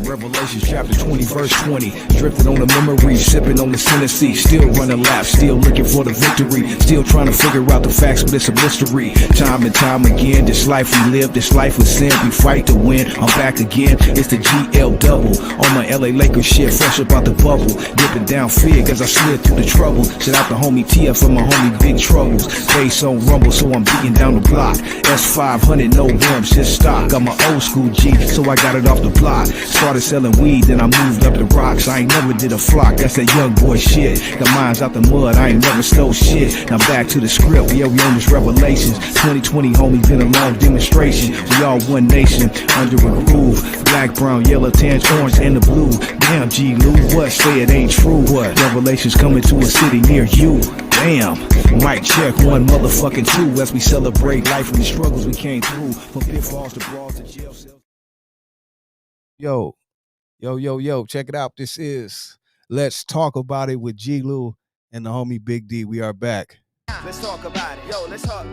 Revelations chapter 20 verse 20. Drifting on the memory, sipping on the Tennessee. Still running laps, still looking for the victory. Still trying to figure out the facts, but it's a mystery. Time and time again, this life we live, this life we sin. We fight to win, I'm back again. It's the GL double. On my LA Lakers shit, fresh up out the bubble. Dipping down fig as I slid through the trouble. Shout out the homie TF and my homie Big Troubles. Bass on rumble, so I'm beating down the block. S500, no rims, just stock. Got my old school G, so I got it off the block. Started selling weed, then I moved up the rocks. I ain't never did a flock, that's that young boy shit. Got mines out the mud, I ain't never stole shit. Now back to the script, yeah, we on this Revelations. 2020, homie, been a long demonstration. We all one nation, under a groove. Black, brown, yellow, tan, orange, and the blue. Damn, G-Lew, what? Say it ain't true. What? Revelations coming to a city near you. Damn, mic check, one motherfucking two. As we celebrate life and the struggles we came through. From pitfalls to brawls to jail cells. Yo, check it out. This is Let's Talk About It with G-Lew and the homie Big D. We are back. Let's talk about it. Yo, let's talk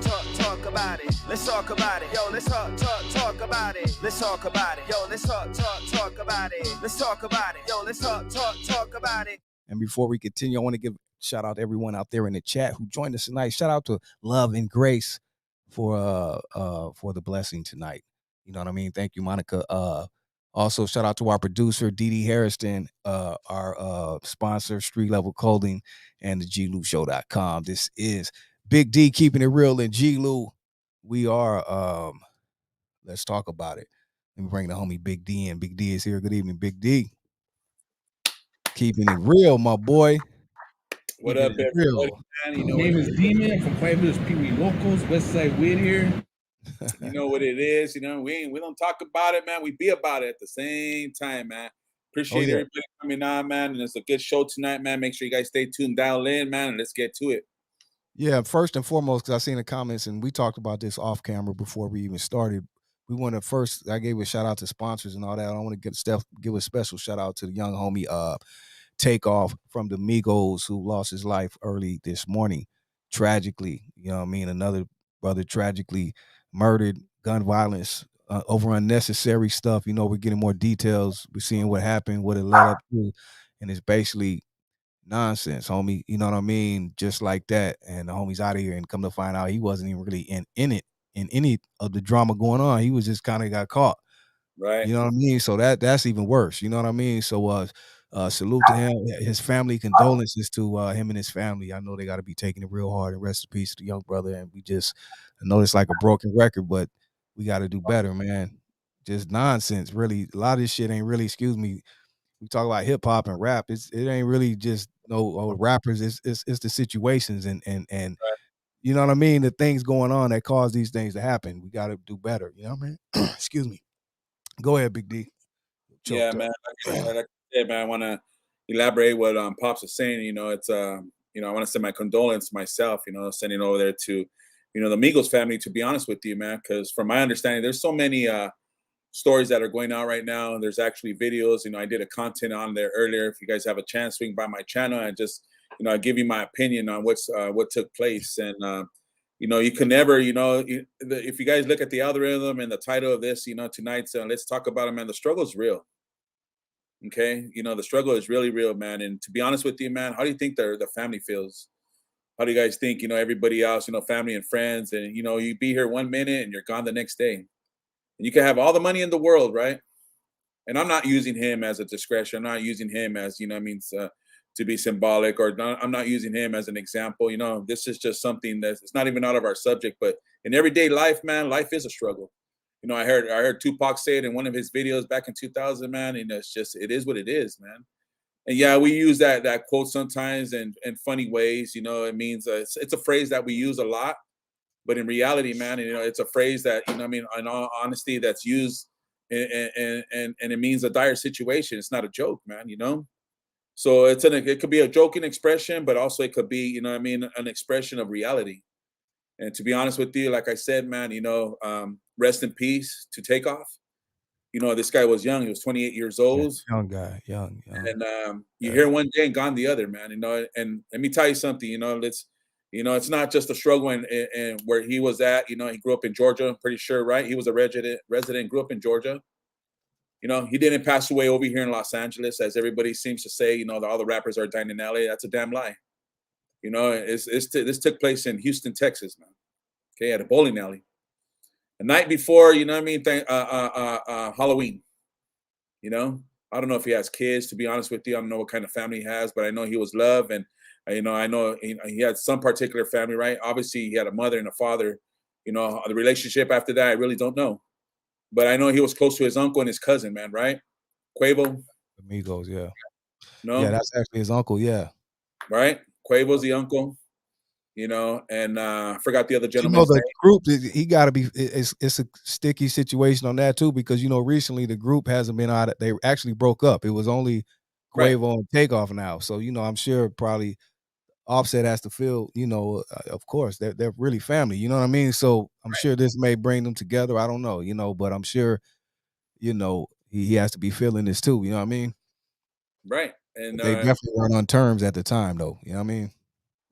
about it. Let's talk about it. Yo, let's talk about it. Let's talk about it. Yo, let's talk about it. Let's talk about it. Yo, let's talk about it. And before we continue, I want to give a shout out to everyone out there in the chat who joined us tonight. Shout out to Love and Grace for the blessing tonight. You know what I mean? Thank you, Monica. Also, shout out to our producer, DD Hairston, our sponsor, Street Level Clothing, and the GLewShow.com. This is Big D keeping it real in G-Lew. We are, let's talk about it. Let me bring the homie Big D in. Big D is here. Good evening, Big D. Keeping it real, my boy. What up, everybody? Man, you know, My name is D-Man from Five Village Pee Wee Locals, Westside Whittier. You know what it is. You know, we don't talk about it, man. We be about it at the same time, man. Appreciate everybody coming on, man. And it's a good show tonight, man. Make sure you guys stay tuned, dial in, man, and let's get to it. Yeah, first and foremost, because I seen the comments and we talked about this off camera before we even started. We want to first, I gave a shout out to sponsors and all that. I want to give a special shout out to the young homie Takeoff from the Migos who lost his life early this morning, tragically. You know what I mean? Another brother tragically murdered, gun violence, over unnecessary stuff. You know, we're getting more details. We're seeing what happened, what it led up to, and it's basically nonsense, homie. You know what I mean? Just like that. And the homie's out of here, and come to find out he wasn't even really in any of the drama going on. He was just kind of got caught. Right. You know what I mean? So that's even worse. You know what I mean? So salute to him, his family, condolences to him and his family. I know they got to be taking it real hard, and rest in peace to the young brother. And I know it's like a broken record, but we got to do better, man. Just nonsense, really. A lot of this shit ain't really, excuse me, we talk about hip hop and rap. It ain't really just rappers. It's the situations and right. You know what I mean? The things going on that cause these things to happen. We got to do better. You know what I mean? Excuse me. Go ahead, Big D. Yeah, man. Like I said, man, I want to elaborate what Pops was saying. You know, it's you know, I want to send my condolence myself. You know, sending over there to, you know, the Migos family. To be honest with you, man, because from my understanding, there's so many stories that are going out right now, and there's actually videos. You know, I did a content on there earlier. If you guys have a chance, swing by my channel and just, you know, I give you my opinion on what took place. And you know, you can never, you know, if you guys look at the algorithm and the title of this, you know, tonight's Let's Talk About It, man, the struggle is real. Okay, you know, the struggle is really real, man. And to be honest with you, man, how do you think the family feels? How do you guys think, you know, everybody else, you know, family and friends, and, you know, you be here 1 minute and you're gone the next day. And you can have all the money in the world, right? And I'm not using him as a discretion. I'm not using him as, you know, to be symbolic, or I'm not using him as an example. You know, this is just something that's, it's not even out of our subject, but in everyday life, man, life is a struggle. You know, I heard Tupac say it in one of his videos back in 2000, man, and it's just, it is what it is, man. And yeah, we use that quote sometimes in funny ways. You know, it means it's a phrase that we use a lot, but in reality, man, you know, it's a phrase that, you know, I mean, in all honesty, that's used and it means a dire situation. It's not a joke, man. You know, so it could be a joking expression, but also it could be, you know what I mean, an expression of reality. And to be honest with you, like I said, man, you know, rest in peace to Takeoff. You know, this guy was young. He was 28 years old. Young guy, young. And you hear one day and gone the other, man. You know, and let me tell you something, you know, it's not just a struggle and where he was at. You know, he grew up in Georgia, I'm pretty sure, right? He was a resident, grew up in Georgia. You know, he didn't pass away over here in Los Angeles, as everybody seems to say. You know, all the rappers are dying in LA. That's a damn lie. You know, this took place in Houston, Texas, man. Okay, at a bowling alley, the night before. You know what I mean? Halloween. You know, I don't know if he has kids. To be honest with you, I don't know what kind of family he has, but I know he was loved, and you know, I know he had some particular family, right? Obviously, he had a mother and a father. You know, the relationship after that, I really don't know, but I know he was close to his uncle and his cousin, man, right? Quavo, Amigos, yeah. Yeah, no, that's actually his uncle, yeah. right? Quavo's the uncle, you know, and I forgot the other You know, gentleman's the name. group, he gotta be it's a sticky situation on that too, because, you know, recently the group hasn't been out they actually broke up. It was only Right, Quavo and Takeoff now. So, you know, I'm sure probably Offset has to feel, you know, of course, they're really family, you know what I mean? So, I'm sure this may bring them together, I don't know, you know, but I'm sure, you know, he has to be feeling this too, you know what I mean? right, and But they definitely weren't on terms at the time though, you know what I mean?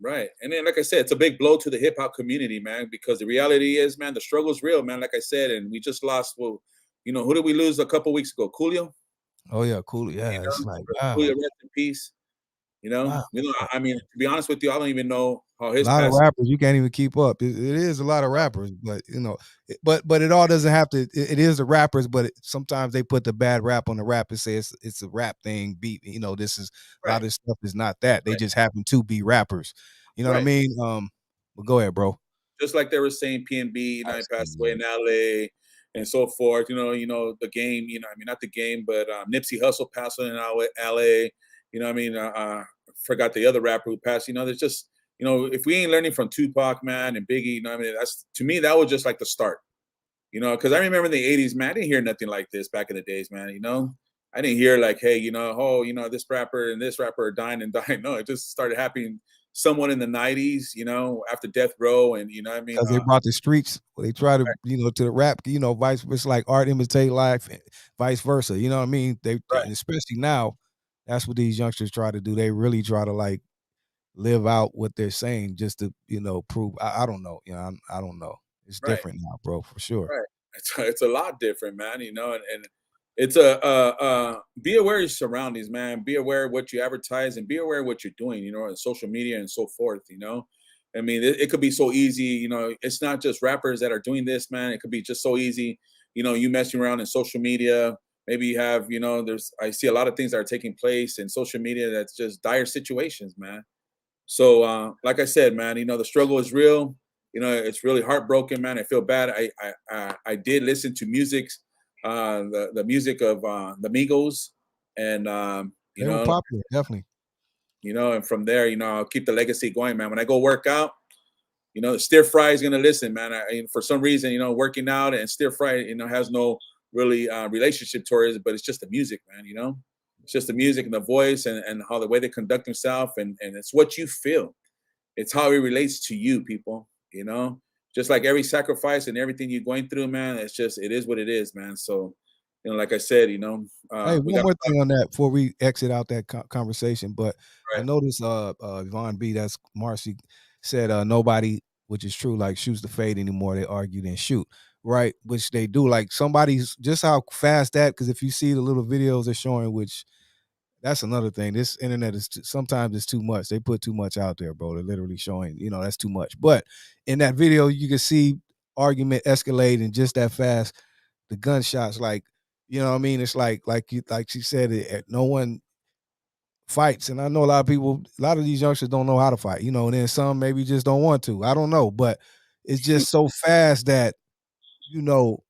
right. And then, like I said, it's a big blow to the hip hop community, man, because the reality is, man, the struggle's real, man. Like I said, and we just lost. Well, you know, who did we lose a couple weeks ago? Coolio. Oh, yeah, cool, You yeah, it's know, like, wow, Coolio, rest in peace. wow. You know. I mean, to be honest with you, I don't even know how A his lot of past. rappers, you can't even keep up. It is a lot of rappers, but, you know, but it all doesn't have to it is the rappers, but sometimes they put the bad rap on the rap and say it's a rap thing, beat, you know, this is a lot of Right, this stuff is not that. They right, just happen to be rappers. You know what I right. mean? But go ahead, bro. Just like they were saying, PNB, you know, he passed away Yeah. in LA and so forth. The game. You know, I mean, not the game, but Nipsey Hussle passed away in LA. You know, what I mean, forgot the other rapper who passed. You know, there's just, you know, if we ain't learning from Tupac, man, and Biggie, you know, what I mean, that's, to me, that was just like the start. You know, because I remember in the '80s, man, I didn't hear nothing like this back in the days, man. You know, I didn't hear like, hey, you know, oh, you know, this rapper and this rapper are dying and dying. No, it just started happening somewhat in the '90s. You know, after Death Row, and you know, what I mean, 'Cause they brought the streets, they try to, you know, to the rap, you know, vice versa, like art imitate life, and vice versa. You know what I mean? right, Especially now, that's what these youngsters try to do. They really try to like live out what they're saying just to, you know, prove. I don't know. You know, I don't know. It's right. different now, bro, for sure. Right. It's a lot different, man. You know, and it's be aware of your surroundings, man. Be aware of what you advertise and be aware of what you're doing, you know, on social media and so forth, you know. I mean, it could be so easy, you know, it's not just rappers that are doing this, man. It could be just so easy, you know, you messing around in social media. Maybe you have, you know, I see a lot of things that are taking place in social media that's just dire situations, man. So, like I said, man, you know, the struggle is real. You know, it's really heartbroken, man. I feel bad. I did listen to the music of the Migos, and They were popular, definitely. and from there, you know, I'll keep the legacy going, man. When I go work out, you know, Stir Fry is gonna listen, man. For some reason, you know, working out and Stir Fry, you know, has no really relationship towards it, but it's just the music, man. You know, it's just the music and the voice and how the way they conduct themselves, and it's what you feel. It's how it relates to you, people. You know, just like every sacrifice and everything you're going through, man. It's just it is what it is, man. So, you know, like I said, you know, Hey, we one got more thing on that before we exit out that conversation, but I right, noticed Yvonne B, that's Marcy, said nobody, which is true, like shoots the fade anymore. They argue then shoot, right? Which they do. Like somebody's just how fast that, because if you see the little videos they're showing, which that's another thing. This internet is sometimes it's too much. They put too much out there, bro. They're literally showing, you know, that's too much. But in that video, you can see argument escalating just that fast. The gunshots, like, you know what I mean? It's like she said, no one fights. And I know a lot of people, a lot of these youngsters don't know how to fight, you know, and then some maybe just don't want to. I don't know. But it's just so fast that, you know,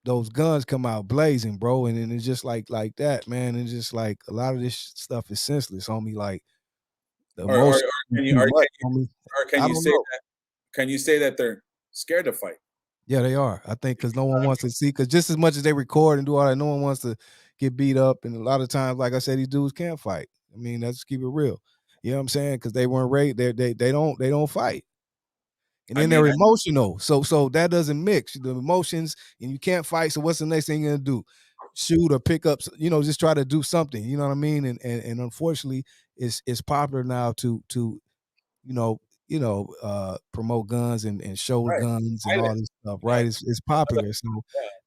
those guns come out blazing, bro. And then it's just like that, man. It's just like a lot of this stuff is senseless, homie. Like the or emotion is can you too or much, homie. can I you don't say know. that? Can you say that they're scared to fight? Yeah, they are. I think because no one wants to see, because just as much as they record and do all that, no one wants to get beat up. And a lot of times, like I said, these dudes can't fight. I mean, let's keep it real. You know what I'm saying? Because they weren't raised. They don't fight. And I then mean, they're emotional. So that doesn't mix the emotions, and you can't fight. So what's the next thing you're gonna do? Shoot or pick up, you know, just try to do something. You know what I mean? And unfortunately, it's popular now to promote guns and show right, guns and all violence, this stuff, yeah, right? It's popular. So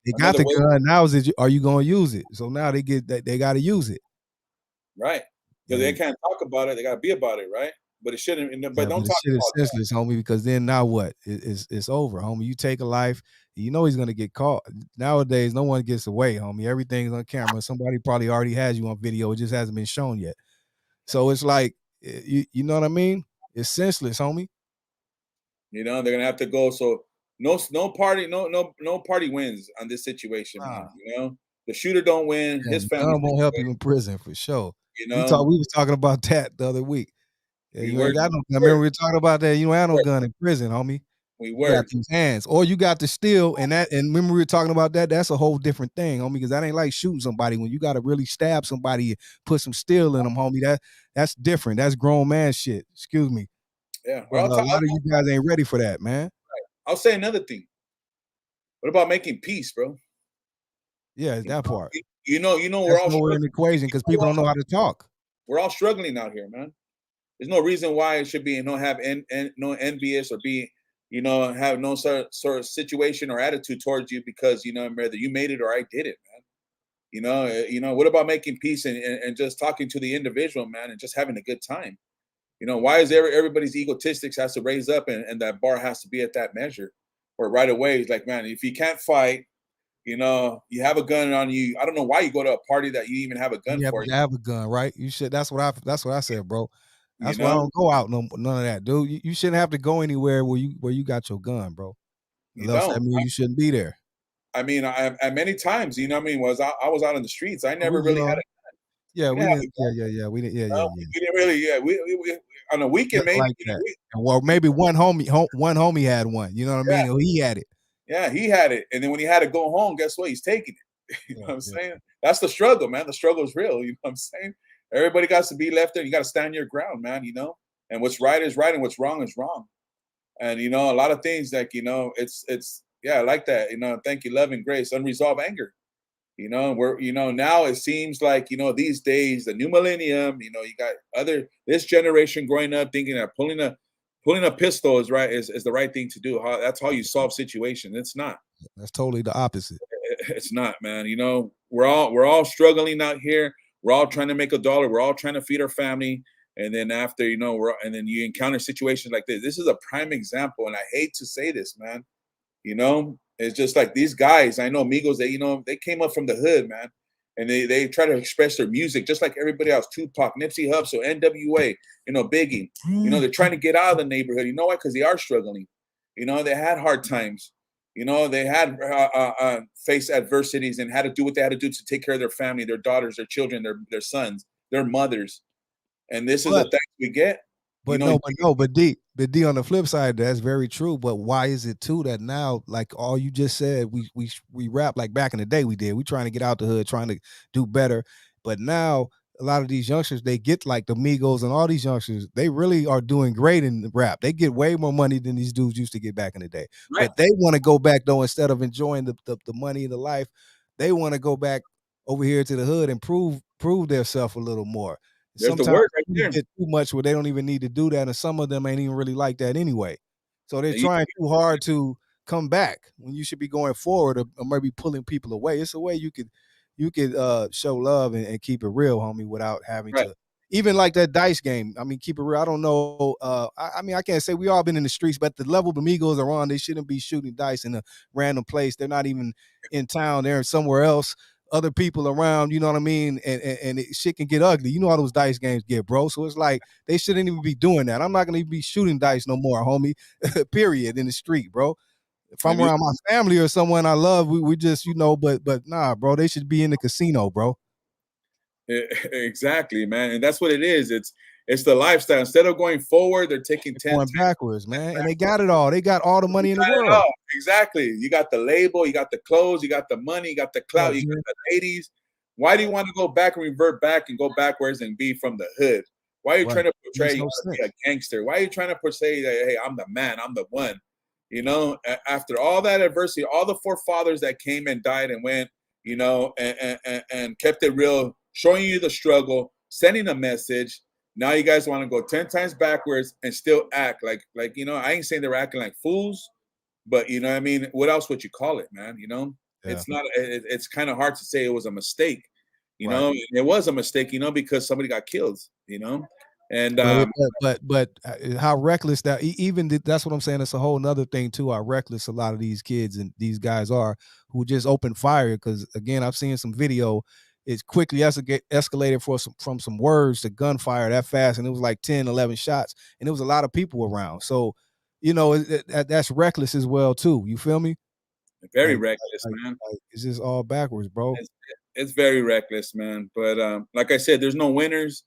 They got another the way, gun. Now is it? Are you going to use it? So now they got to use it. right? Because they And can't talk about it. They got to be about it, right? But it shouldn't. But yeah, don't but the talk shit is about that. senseless, homie. Because then now what? It's over, homie. You take a life, you know he's gonna get caught. Nowadays, no one gets away, homie. Everything's on camera. Somebody probably already has you on video. It just hasn't been shown yet. So it's like, you know what I mean? It's senseless, homie. You know, they're gonna have to go. So no party, no party wins on this situation, Nah, man. You know, the shooter don't win. yeah, His the family's gun won't help you in prison for sure. you know, We was talking about that the other week. Yeah, we you ain't were, got no gun. Remember we were talking about that? You don't have no gun in prison, homie. we You got were. these hands, or you got to steal, and remember we were talking about that. That's a whole different thing, homie. Because that ain't like shooting somebody. When you got to really stab somebody, and put some steel in them, homie. That's different. That's grown man shit. Excuse me, Yeah. but Well, a lot of you guys ain't ready for that, man. I'll say another thing. What about making peace, bro? Yeah, it's that part. You know, we're That's all nowhere in the equation because people don't know how to talk. we're all struggling out here, man. There's no reason why it should be have no envious or be, have no sort of situation or attitude towards you because whether you made it or I did it, man. What about making peace and just talking to the individual, man, and just having a good time? Why is everybody's egotistics has to raise up and that bar has to be at that measure? Or right away, it's like, man, if you can't fight, you have a gun on you. I don't know why you go to a party that you even have a gun You have for. to have a gun, right? You should. That's what I said, bro. You That's why I know, don't go out none of that, dude. You shouldn't have to go anywhere where you got your gun, bro. you Unless don't. that means you shouldn't be there. I mean, I many times, I was out in the streets. I never We really had a yeah, we we didn't have a didn't. Yeah. We didn't. gun. We didn't really. Yeah, we on a weekend Nothing maybe. like that. Well, maybe one homie had one. You know what I mean? Or he had it. Yeah, he had it, and then when he had to go home, guess what? He's taking it. You know Yeah, what I'm yeah. saying? That's the struggle, man. The struggle is real. You know what I'm saying? Everybody got to be left there. You got to stand your ground, man. And what's right is right, and what's wrong is wrong. And a lot of things like it's yeah, I like that. Thank you, love and grace, unresolved anger. We're now it seems like these days, the new millennium. You got this generation growing up thinking that pulling a pistol is right is the right thing to do. That's how you solve situations. It's not. That's totally the opposite. It's not, man. We're all struggling out here. We're all trying to make a dollar. We're all trying to feed our family. And then after, and then you encounter situations like this. This is a prime example. And I hate to say this, man. It's just like these guys. I know Migos. They came up from the hood, man, and they try to express their music just like everybody else. Tupac, Nipsey Hussle, N.W.A., Biggie. They're trying to get out of the neighborhood. You know why? Because they are struggling. They had hard times. They had faced adversities and had to do what they had to do to take care of their family, their daughters, their children, their sons, their mothers. And this is the But thing we get. But D on the flip side, that's very true. But why is it too that now, like all you just said, we rap like back in the day we did. We trying to get out the hood, trying to do better. But now a lot of these youngsters, they get like the Migos and all these youngsters, they really are doing great in the rap. They get way more money than these dudes used to get back in the day. Right. But they want to go back though, instead of enjoying the money and the life, they want to go back over here to the hood and prove themselves a little more. There's the Sometimes word right people there. get too much where they don't even need to do that, and some of them ain't even really like that anyway. So they're And you- trying too hard to come back when you should be going forward, or maybe pulling people away. It's a way you could show love and keep it real, homie, without having Right. to. Even like that dice game. I mean, keep it real. I don't know. I mean, I can't say we all been in the streets, but the level the Migos are on, they shouldn't be shooting dice in a random place. They're not even in town. They're somewhere else. Other people around, you know what I mean? And shit can get ugly. You know how those dice games get, bro. So it's like they shouldn't even be doing that. I'm not gonna be shooting dice no more, homie. Period. In the street, bro. If I'm And you- around my family or someone I love, we just, but nah, bro, they should be in the casino, bro. Exactly, man. And that's what it is. It's the lifestyle. Instead of going forward, they're taking 10 Going backwards, man. And they got it all. They got all the money in the got it world. all. Exactly. You got the label, you got the clothes, you got the money, you got the clout, you got the ladies. Why do you want to go back and revert back and go backwards and be from the hood? Why are you trying to portray Makes you no want to be sense. a gangster? Why are you trying to portray that, hey, I'm the man, I'm the one? After all that adversity, all the forefathers that came and died and went, and kept it real, showing you the struggle, sending a message. Now you guys want to go 10 times backwards and still act like I ain't saying they're acting like fools, but I mean, what else would you call it, man? it's not. It's kind of hard to say it was a mistake. You Right. know, it was a mistake. You know, because somebody got killed. You know, and But how reckless that even that's what I'm saying. It's a whole nother thing too. How reckless a lot of these kids and these guys are who just open fire. Because again, I've seen some video. It's quickly escalated from some words to gunfire that fast, and it was like 10, 11 shots, and there was a lot of people around. So, you know, that's reckless as well too. You feel me? very Like, reckless, man. it's just all backwards, bro. It's very reckless, man. But like I said, there's no winners,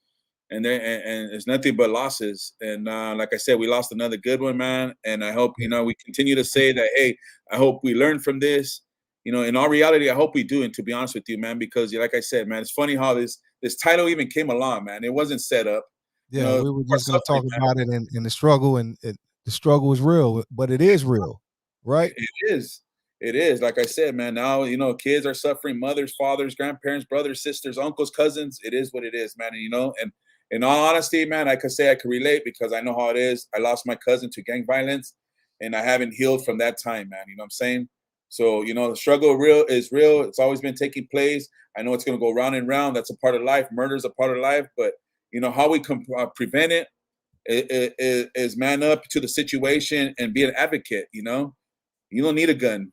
and it's nothing but losses. And like I said, we lost another good one, man. And I hope we continue to say that. Hey, I hope we learn from this. You know, in all reality, I hope we do. And to be honest with you, man, because like I said, man, it's funny how this title even came along, man. It wasn't set up. Yeah, we were just going to talk about it and the struggle, and the struggle is real, but it is real, right? It is. It is. Like I said, man, now, kids are suffering, mothers, fathers, grandparents, brothers, sisters, uncles, cousins. It is what it is, man. And in all honesty, man, I could say I could relate because I know how it is. I lost my cousin to gang violence, and I haven't healed from that time, man. You know what I'm saying? So, the struggle is real. It's always been taking place. I know it's going to go round and round. That's a part of life. Murder is a part of life. But, how we can prevent it is man up to the situation and be an advocate, You don't need a gun.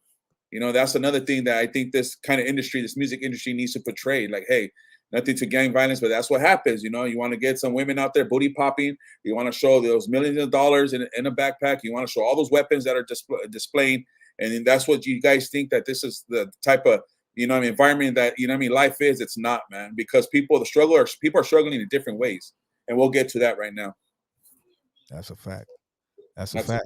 That's another thing that I think this kind of industry, this music industry needs to portray. Like, hey, nothing to gang violence, but that's what happens. You want to get some women out there booty popping. You want to show those millions of dollars in a backpack. You want to show all those weapons that are displaying. And then that's what you guys think that this is the type of, environment that, life is. It's not, man, because people are struggling in different ways. And we'll get to that right now. That's a fact. That's a fact.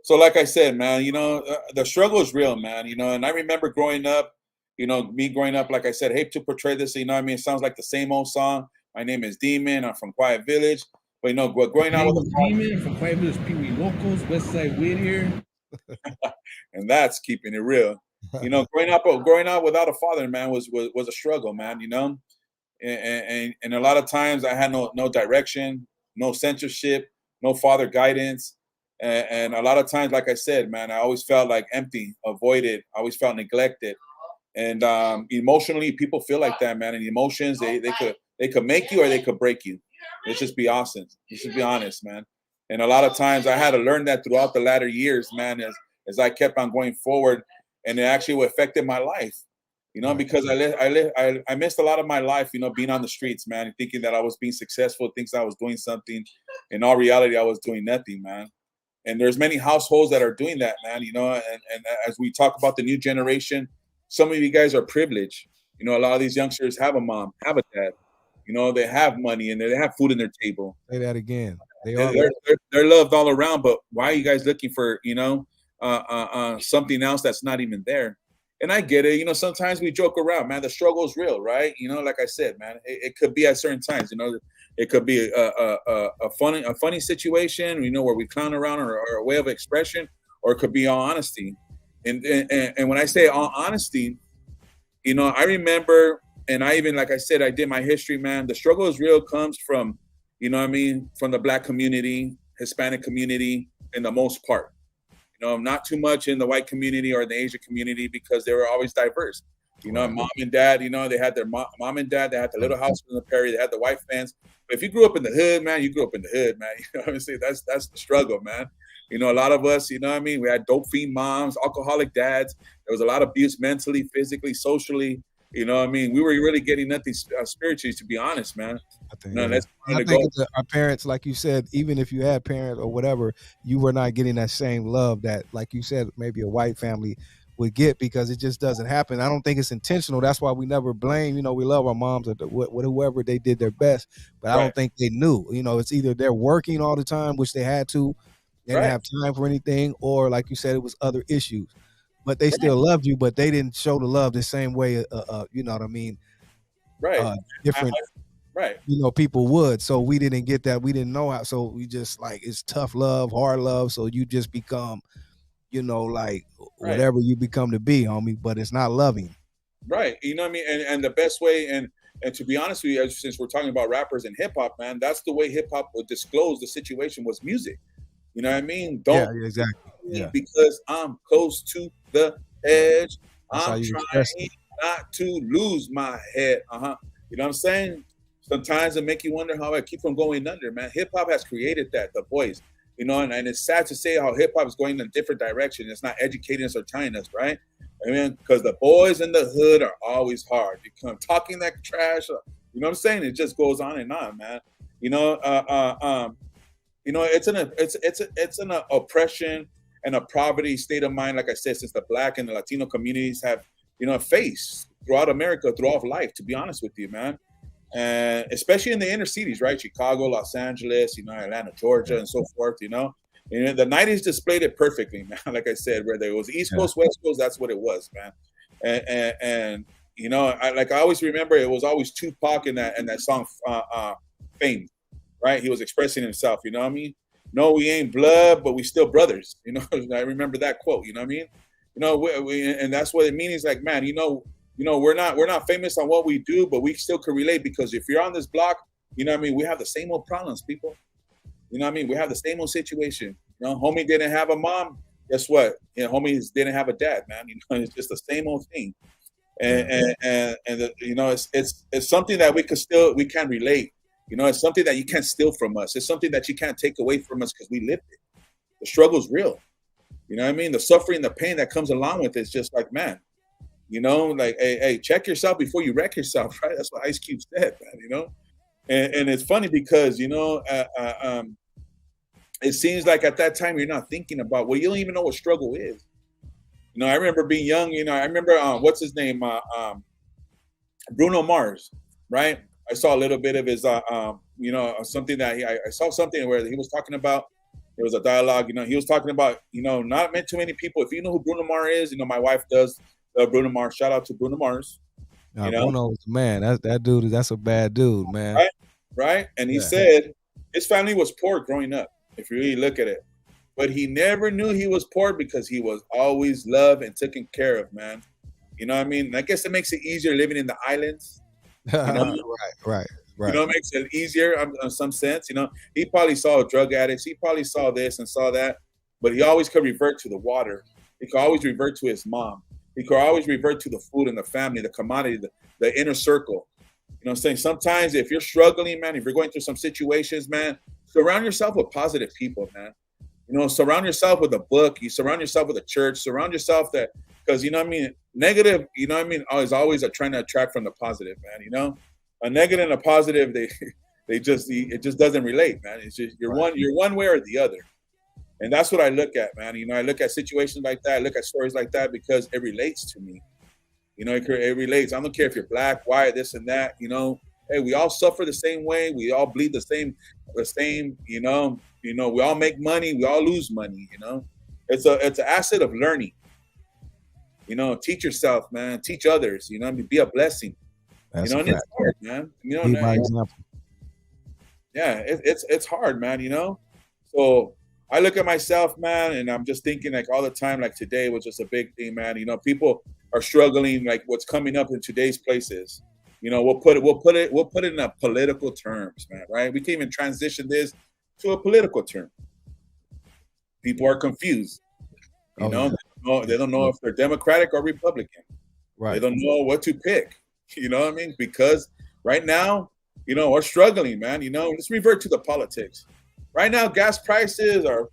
So like I said, man, the struggle is real, man, and I remember growing up, like I said, hate to portray this, it sounds like the same old song. My name is Demon. I'm from Quiet Village. But, growing up with Demon from Quiet Village, Pee Wee Locals, Westside Whittier. And that's keeping it real. Growing up without a father, man, was a struggle, man, and a lot of times I had no direction, no censorship, no father guidance. And a lot of times, like I said, man, I always felt like empty, avoided. I always felt neglected. And emotionally, people feel like that, man. And emotions, they could make you or they could break you. Let's just be honest. You should be honest, man. And a lot of times, I had to learn that throughout the latter years, man, as I kept on going forward, and it actually affected my life. Because I missed a lot of my life, being on the streets, man, thinking that I was being successful, thinking I was doing something. In all reality, I was doing nothing, man. And there's many households that are doing that, man, and as we talk about the new generation, some of you guys are privileged. A lot of these youngsters have a mom, have a dad, they have money and they have food on their table. Say that again. They're loved all around, but why are you guys looking for, something else that's not even there? And I get it. Sometimes we joke around, man. The struggle is real, right? Like I said, man, it could be at certain times, it could be a funny situation, where we clown around or a way of expression, or it could be all honesty. And when I say all honesty, I remember, and I even, like I said, I did my history, man. The struggle is real comes from, from the Black community, Hispanic community, in the most part. Not too much in the white community or the Asian community because they were always diverse. Mom and dad, they had their mom and dad, they had the little house in the prairie, they had the white fence. But if you grew up in the hood, man, you grew up in the hood, man. Obviously that's the struggle, man. A lot of us, we had dope fiend moms, alcoholic dads. There was a lot of abuse mentally, physically, socially. We were really getting nothing spiritually, to be honest, man. I think our parents, like you said, even if you had parents or whatever, you were not getting that same love that, like you said, maybe a white family would get, because it just doesn't happen. I don't think it's intentional. That's why we never blame. We love our moms or whoever, they did their best, but I don't think they knew. It's either they're working all the time, which they had to, they didn't have time for anything, or like you said, it was other issues. But they still loved you, but they didn't show the love the same way. You know what I mean? Right. Different. Right. People would. So we didn't get that. We didn't know how. So we just it's tough love, hard love. So you just become, whatever you become to be, homie. But it's not loving. Right. And the best way, and to be honest with you, since we're talking about rappers and hip hop, man, that's the way hip hop would disclose the situation was music. Don't exactly. because I'm close to the edge. That's how I'm you express trying it. not to lose my head. You know what I'm saying? Sometimes it make you wonder how I keep from going under, man. Hip hop has created that, the voice. You know, and it's sad to say how hip hop is going in a different direction. It's not educating us or tying us, right? I mean, because the boys in the hood are always hard. You come talking that trash, you know what I'm saying? It just goes on and on, man. You know, you know, it's an oppression and a poverty state of mind, like I said, since the Black and the Latino communities have, you know, faced throughout America, throughout life. To be honest with you, man, and especially in the inner cities, right? Chicago, Los Angeles, you know, Atlanta, Georgia, and so forth. You know, and the '90s displayed it perfectly, man. Like I said, whether it was East Coast, West Coast, that's what it was, man. And you know, I always remember it was always Tupac in that song, Fame, right? He was expressing himself. You know what I mean? No, we ain't blood, but we still brothers. You know, I remember that quote. You know what I mean? You know, and that's what it means. Like, man, you know, we're not famous on what we do, but we still can relate, because if you're on this block, you know what I mean, we have the same old problems, people. You know what I mean? We have the same old situation. You know, homie didn't have a mom. Guess what? You know, homies didn't have a dad, man. You know, it's just the same old thing. And you know, it's something that we can relate. You know, it's something that you can't steal from us. It's something that you can't take away from us, because we lived it. The struggle's real. You know what I mean? The suffering, the pain that comes along with it is just like, man, you know, like, hey, check yourself before you wreck yourself, right? That's what Ice Cube said, man, you know? And it's funny because, you know, it seems like at that time you're not thinking about, well, you don't even know what struggle is. You know, I remember being young, you know, I remember, what's his name? Bruno Mars, right? I saw a little bit of his, you know, something that I saw something where he was talking about, there was a dialogue, you know, he was talking about, you know, not meant too many people. If you know who Bruno Mars is, you know, my wife does, Bruno Mars, shout out to Bruno Mars. You know? Bruno's man, that dude, that's a bad dude, man. Right? And he said his family was poor growing up, if you really look at it. But he never knew he was poor because he was always loved and taken care of, man. You know what I mean? And I guess it makes it easier living in the islands. You know? Right. You know, it makes it easier in some sense. You know, he probably saw drug addicts. He probably saw this and saw that. But he always could revert to the water. He could always revert to his mom. He could always revert to the food and the family, the commodity, the inner circle. You know what I'm saying? Sometimes if you're struggling, man, if you're going through some situations, man, surround yourself with positive people, man. You know, surround yourself with a book. You surround yourself with a church. Surround yourself because, you know what I mean? Negative, you know what I mean, is always trying to attract from the positive, man, you know? A negative and a positive, it just doesn't relate, man. It's just you're one way or the other. And that's what I look at, man. You know, I look at situations like that, I look at stories like that because it relates to me. You know, it relates. I don't care if you're black, white, this and that, you know. Hey, we all suffer the same way. We all bleed the same, you know, we all make money, we all lose money, you know. It's an asset of learning. You know, teach yourself, man, teach others, you know, I mean, be a blessing. That's you know, and it's hard, man. You know, by example. Yeah, it's hard, man, you know. So I look at myself, man, and I'm just thinking like all the time, like today was just a big thing, man. You know, people are struggling, like what's coming up in today's places. You know, we'll put it in a political terms, man, right? We can even transition this to a political term. People are confused. You know, they don't know if they're Democratic or Republican. Right. They don't know what to pick. You know what I mean? Because right now, you know, we're struggling, man. You know, let's revert to the politics. Right now, gas prices are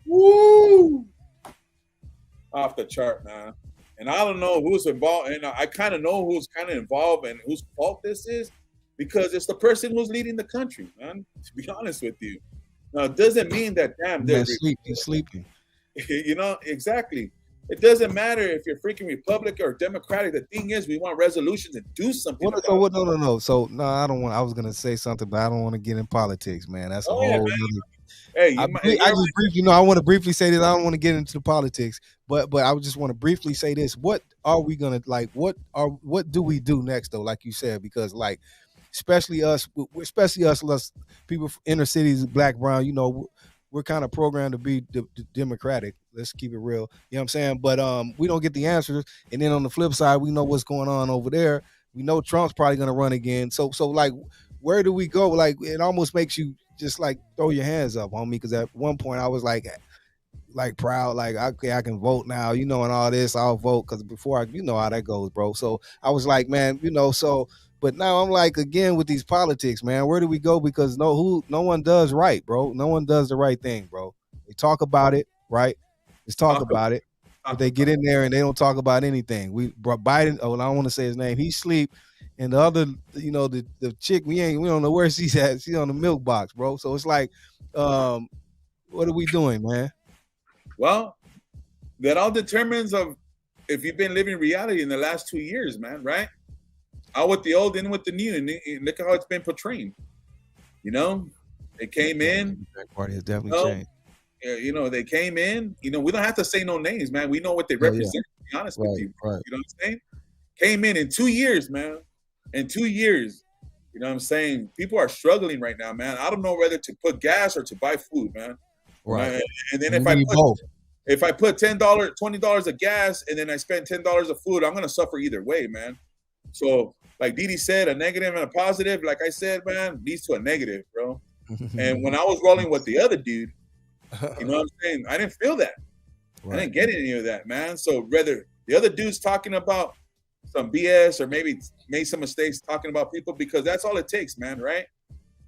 off the chart, man. And I don't know who's involved. And I kind of know who's kind of involved and whose fault this is, because it's the person who's leading the country, man. To be honest with you. Now, it doesn't mean that, damn, they're sleeping. You know, exactly. It doesn't matter if you're freaking Republican or Democratic. The thing is, we want resolutions and do something. No. So no, I don't want. I was gonna say something, but I don't want to get in politics, man. That's a whole. Hey, I just briefly, I want to briefly say this. I don't want to get into the politics, but I just want to briefly say this. What are we gonna like? What do we do next, though? Like you said, because like, especially us people from inner cities, black, brown. You know, we're kind of programmed to be democratic. Let's keep it real. You know what I'm saying? But we don't get the answers. And then on the flip side, we know what's going on over there. We know Trump's probably going to run again. So like, where do we go? Like, it almost makes you just like throw your hands up on me. Because at one point I was like like proud, like okay, I can vote now, you know, and all this. I'll vote because before you know how that goes, bro. So I was like, man, you know, so. But now I'm like, again, with these politics, man, where do we go? Because no one does right, bro. No one does the right thing, bro. They talk about it, right? Just talk about it. But they get in there and they don't talk about anything. We brought Biden. Oh, I don't want to say his name. He sleep, and the other, you know, the chick, we don't know where she's at. She's on the milk box, bro. So it's like, what are we doing, man? Well, that all determines of if you've been living reality in the last 2 years, man. Right? Out with the old, in with the new, and look at how it's been portrayed. You know, they came in. That party has definitely changed. You know, they came in. You know, we don't have to say no names, man. We know what they represent. To be honest with you, right. You know what I'm saying? Came in 2 years, man. In 2 years, you know what I'm saying? People are struggling right now, man. I don't know whether to put gas or to buy food, man. Right. And then if I put $10, $20 of gas, and then I spend $10 of food, I'm gonna suffer either way, man. So, like DD said, a negative and a positive, like I said, man, leads to a negative, bro. And when I was rolling with the other dude, you know what I'm saying? I didn't feel that. Right. I didn't get any of that, man. So whether the other dude's talking about some BS or maybe made some mistakes talking about people, because that's all it takes, man, right?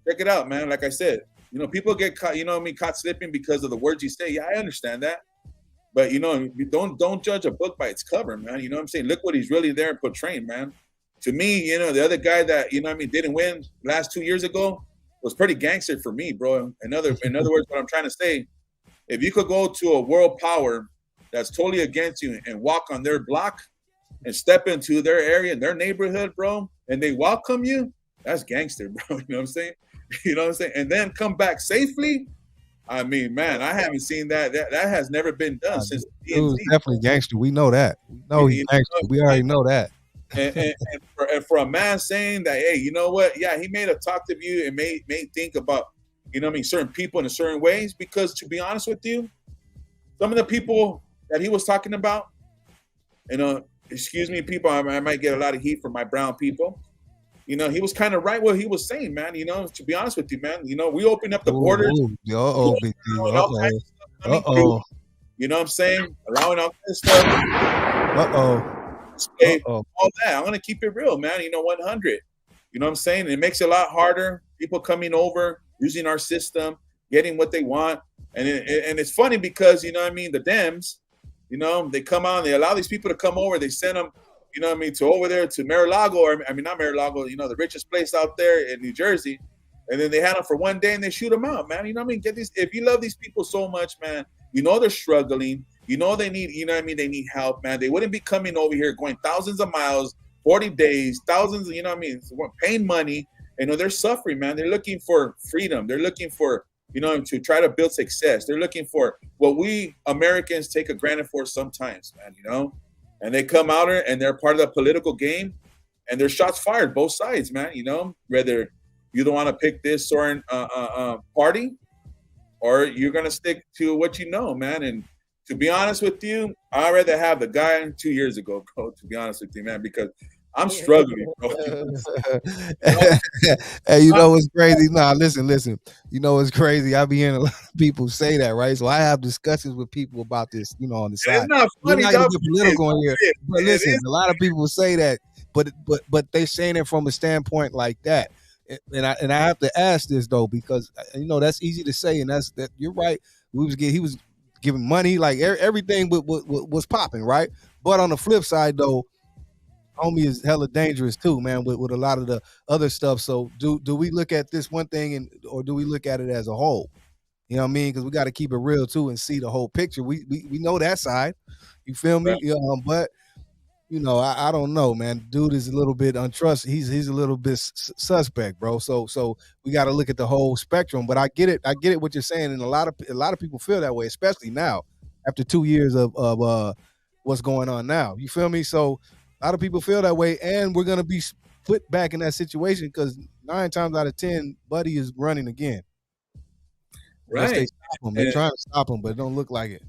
Check it out, man. Like I said, you know, people get caught, you know what I mean, caught slipping because of the words you say. Yeah, I understand that. But, you know, don't judge a book by its cover, man. You know what I'm saying? Look what he's really there portraying, man. To me, you know, the other guy that, you know what I mean, didn't win last 2 years ago was pretty gangster for me, bro. In other words, what I'm trying to say, if you could go to a world power that's totally against you and walk on their block and step into their area and their neighborhood, bro, and they welcome you, that's gangster, bro. You know what I'm saying? You know what I'm saying? And then come back safely. I mean, man, I haven't seen that. That has never been done since. It was definitely gangster. We know that. We know he's gangster. We already know that. and for a man saying that, hey, you know what? Yeah, he made a talk to you and made think about, you know what I mean, certain people in a certain ways. Because to be honest with you, some of the people that he was talking about, you know, excuse me, people, I might get a lot of heat from my brown people. You know, he was kind of right what he was saying, man. You know, to be honest with you, man, you know, we opened up the borders. You know what I'm saying? Allowing all this stuff. All that. I'm gonna keep it real, man. You know, 100. You know what I'm saying? It makes it a lot harder. People coming over, using our system, getting what they want, and it's funny because, you know what I mean, the Dems, you know, they come on, they allow these people to come over, they send them, you know what I mean, to over there to Mar-a-Lago, or I mean not Mar-a-Lago, you know, the richest place out there in New Jersey, and then they had them for one day and they shoot them out, man. You know what I mean? Get these. If you love these people so much, man, you know they're struggling. You know they need, you know what I mean, they need help, man. They wouldn't be coming over here going thousands of miles, 40 days, thousands, you know what I mean, paying money. You know, they're suffering, man. They're looking for freedom. They're looking for, you know, to try to build success. They're looking for what we Americans take a granted for sometimes, man, you know. And they come out and they're part of the political game, and there's shots fired both sides, man, you know, whether you don't want to pick this certain party or you're going to stick to what you know, man. And to be honest with you, I'd rather have the guy 2 years ago, bro, to be honest with you, man, because I'm struggling, bro. Hey, you know what's crazy? Nah, listen. You know what's crazy? I be hearing a lot of people say that, right? So I have discussions with people about this, you know, on the side. It's not funny. We're not gonna get political in here, but listen, a lot of people say that, but they saying it from a standpoint like that. And I have to ask this though, because you know that's easy to say, and that you're right. He was giving money, like everything was popping, right? But on the flip side though, homie is hella dangerous too, man, with a lot of the other stuff. So do we look at this one thing or do we look at it as a whole? You know what I mean? Because we got to keep it real too and see the whole picture. We know that side. You feel me? Right. But you know, I don't know, man. Dude is a little bit untrusted. He's a little bit suspect, bro. So we got to look at the whole spectrum. But I get it what you're saying, and a lot of people feel that way, especially now after 2 years of what's going on now. You feel me? So a lot of people feel that way, and we're gonna be put back in that situation because 9 times out of 10, Buddy is running again. Right? They stop him. They're trying to stop him, but it don't look like it.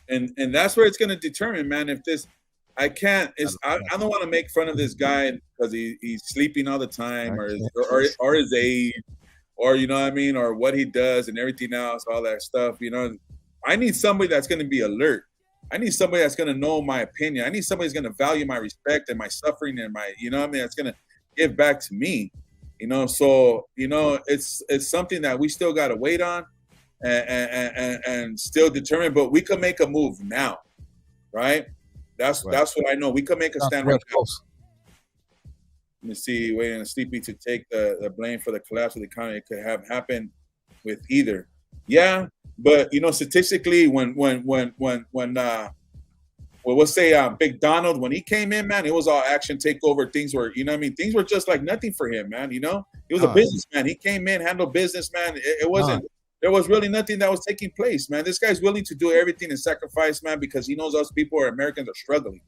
And that's where it's gonna determine, man. If this. I can't. I don't want to make fun of this guy because he's sleeping all the time, or his age, or you know what I mean, or what he does and everything else, all that stuff. You know, I need somebody that's going to be alert. I need somebody that's going to know my opinion. I need somebody that's going to value my respect and my suffering and my, you know what I mean? That's going to give back to me, you know? So, you know, it's something that we still got to wait on and still determine, but we can make a move now, right? That's what I know. We could make a stand right now. Let me see, waiting on Sleepy to take the blame for the collapse of the economy. It could have happened with either. Yeah, but you know, statistically, when we'll say Big Donald, when he came in, man, it was all action takeover. Things were, you know what I mean? Things were just like nothing for him, man, you know? He was a businessman. He came in, handled business, man. It wasn't, there was really nothing that was taking place, man. This guy's willing to do everything and sacrifice, man, because he knows us people or Americans are struggling,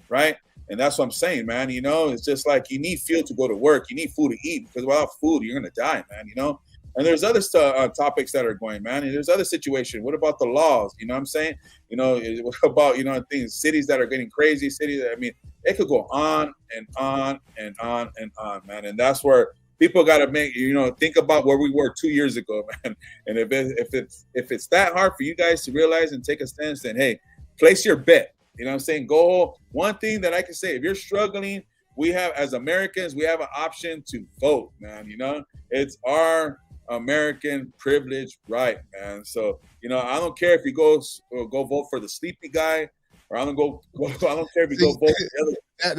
right? And that's what I'm saying, man. You know, it's just like you need fuel to go to work. You need food to eat, because without food, you're going to die, man, you know? And there's other topics that are going, man. And there's other situations. What about the laws? You know what I'm saying? You know, what about, you know, things, cities that are getting crazy, cities that, I mean, it could go on and on and on and on, man. And that's where people got to make, you know, think about where we were 2 years ago, man. And if it's that hard for you guys to realize and take a stance, then, hey, place your bet. You know what I'm saying? Go. One thing that I can say, if you're struggling, we have, as Americans, we have an option to vote, man. You know, it's our American privilege right, man. So, you know, I don't care if you go vote for the sleepy guy, or I don't care if you go vote for the other.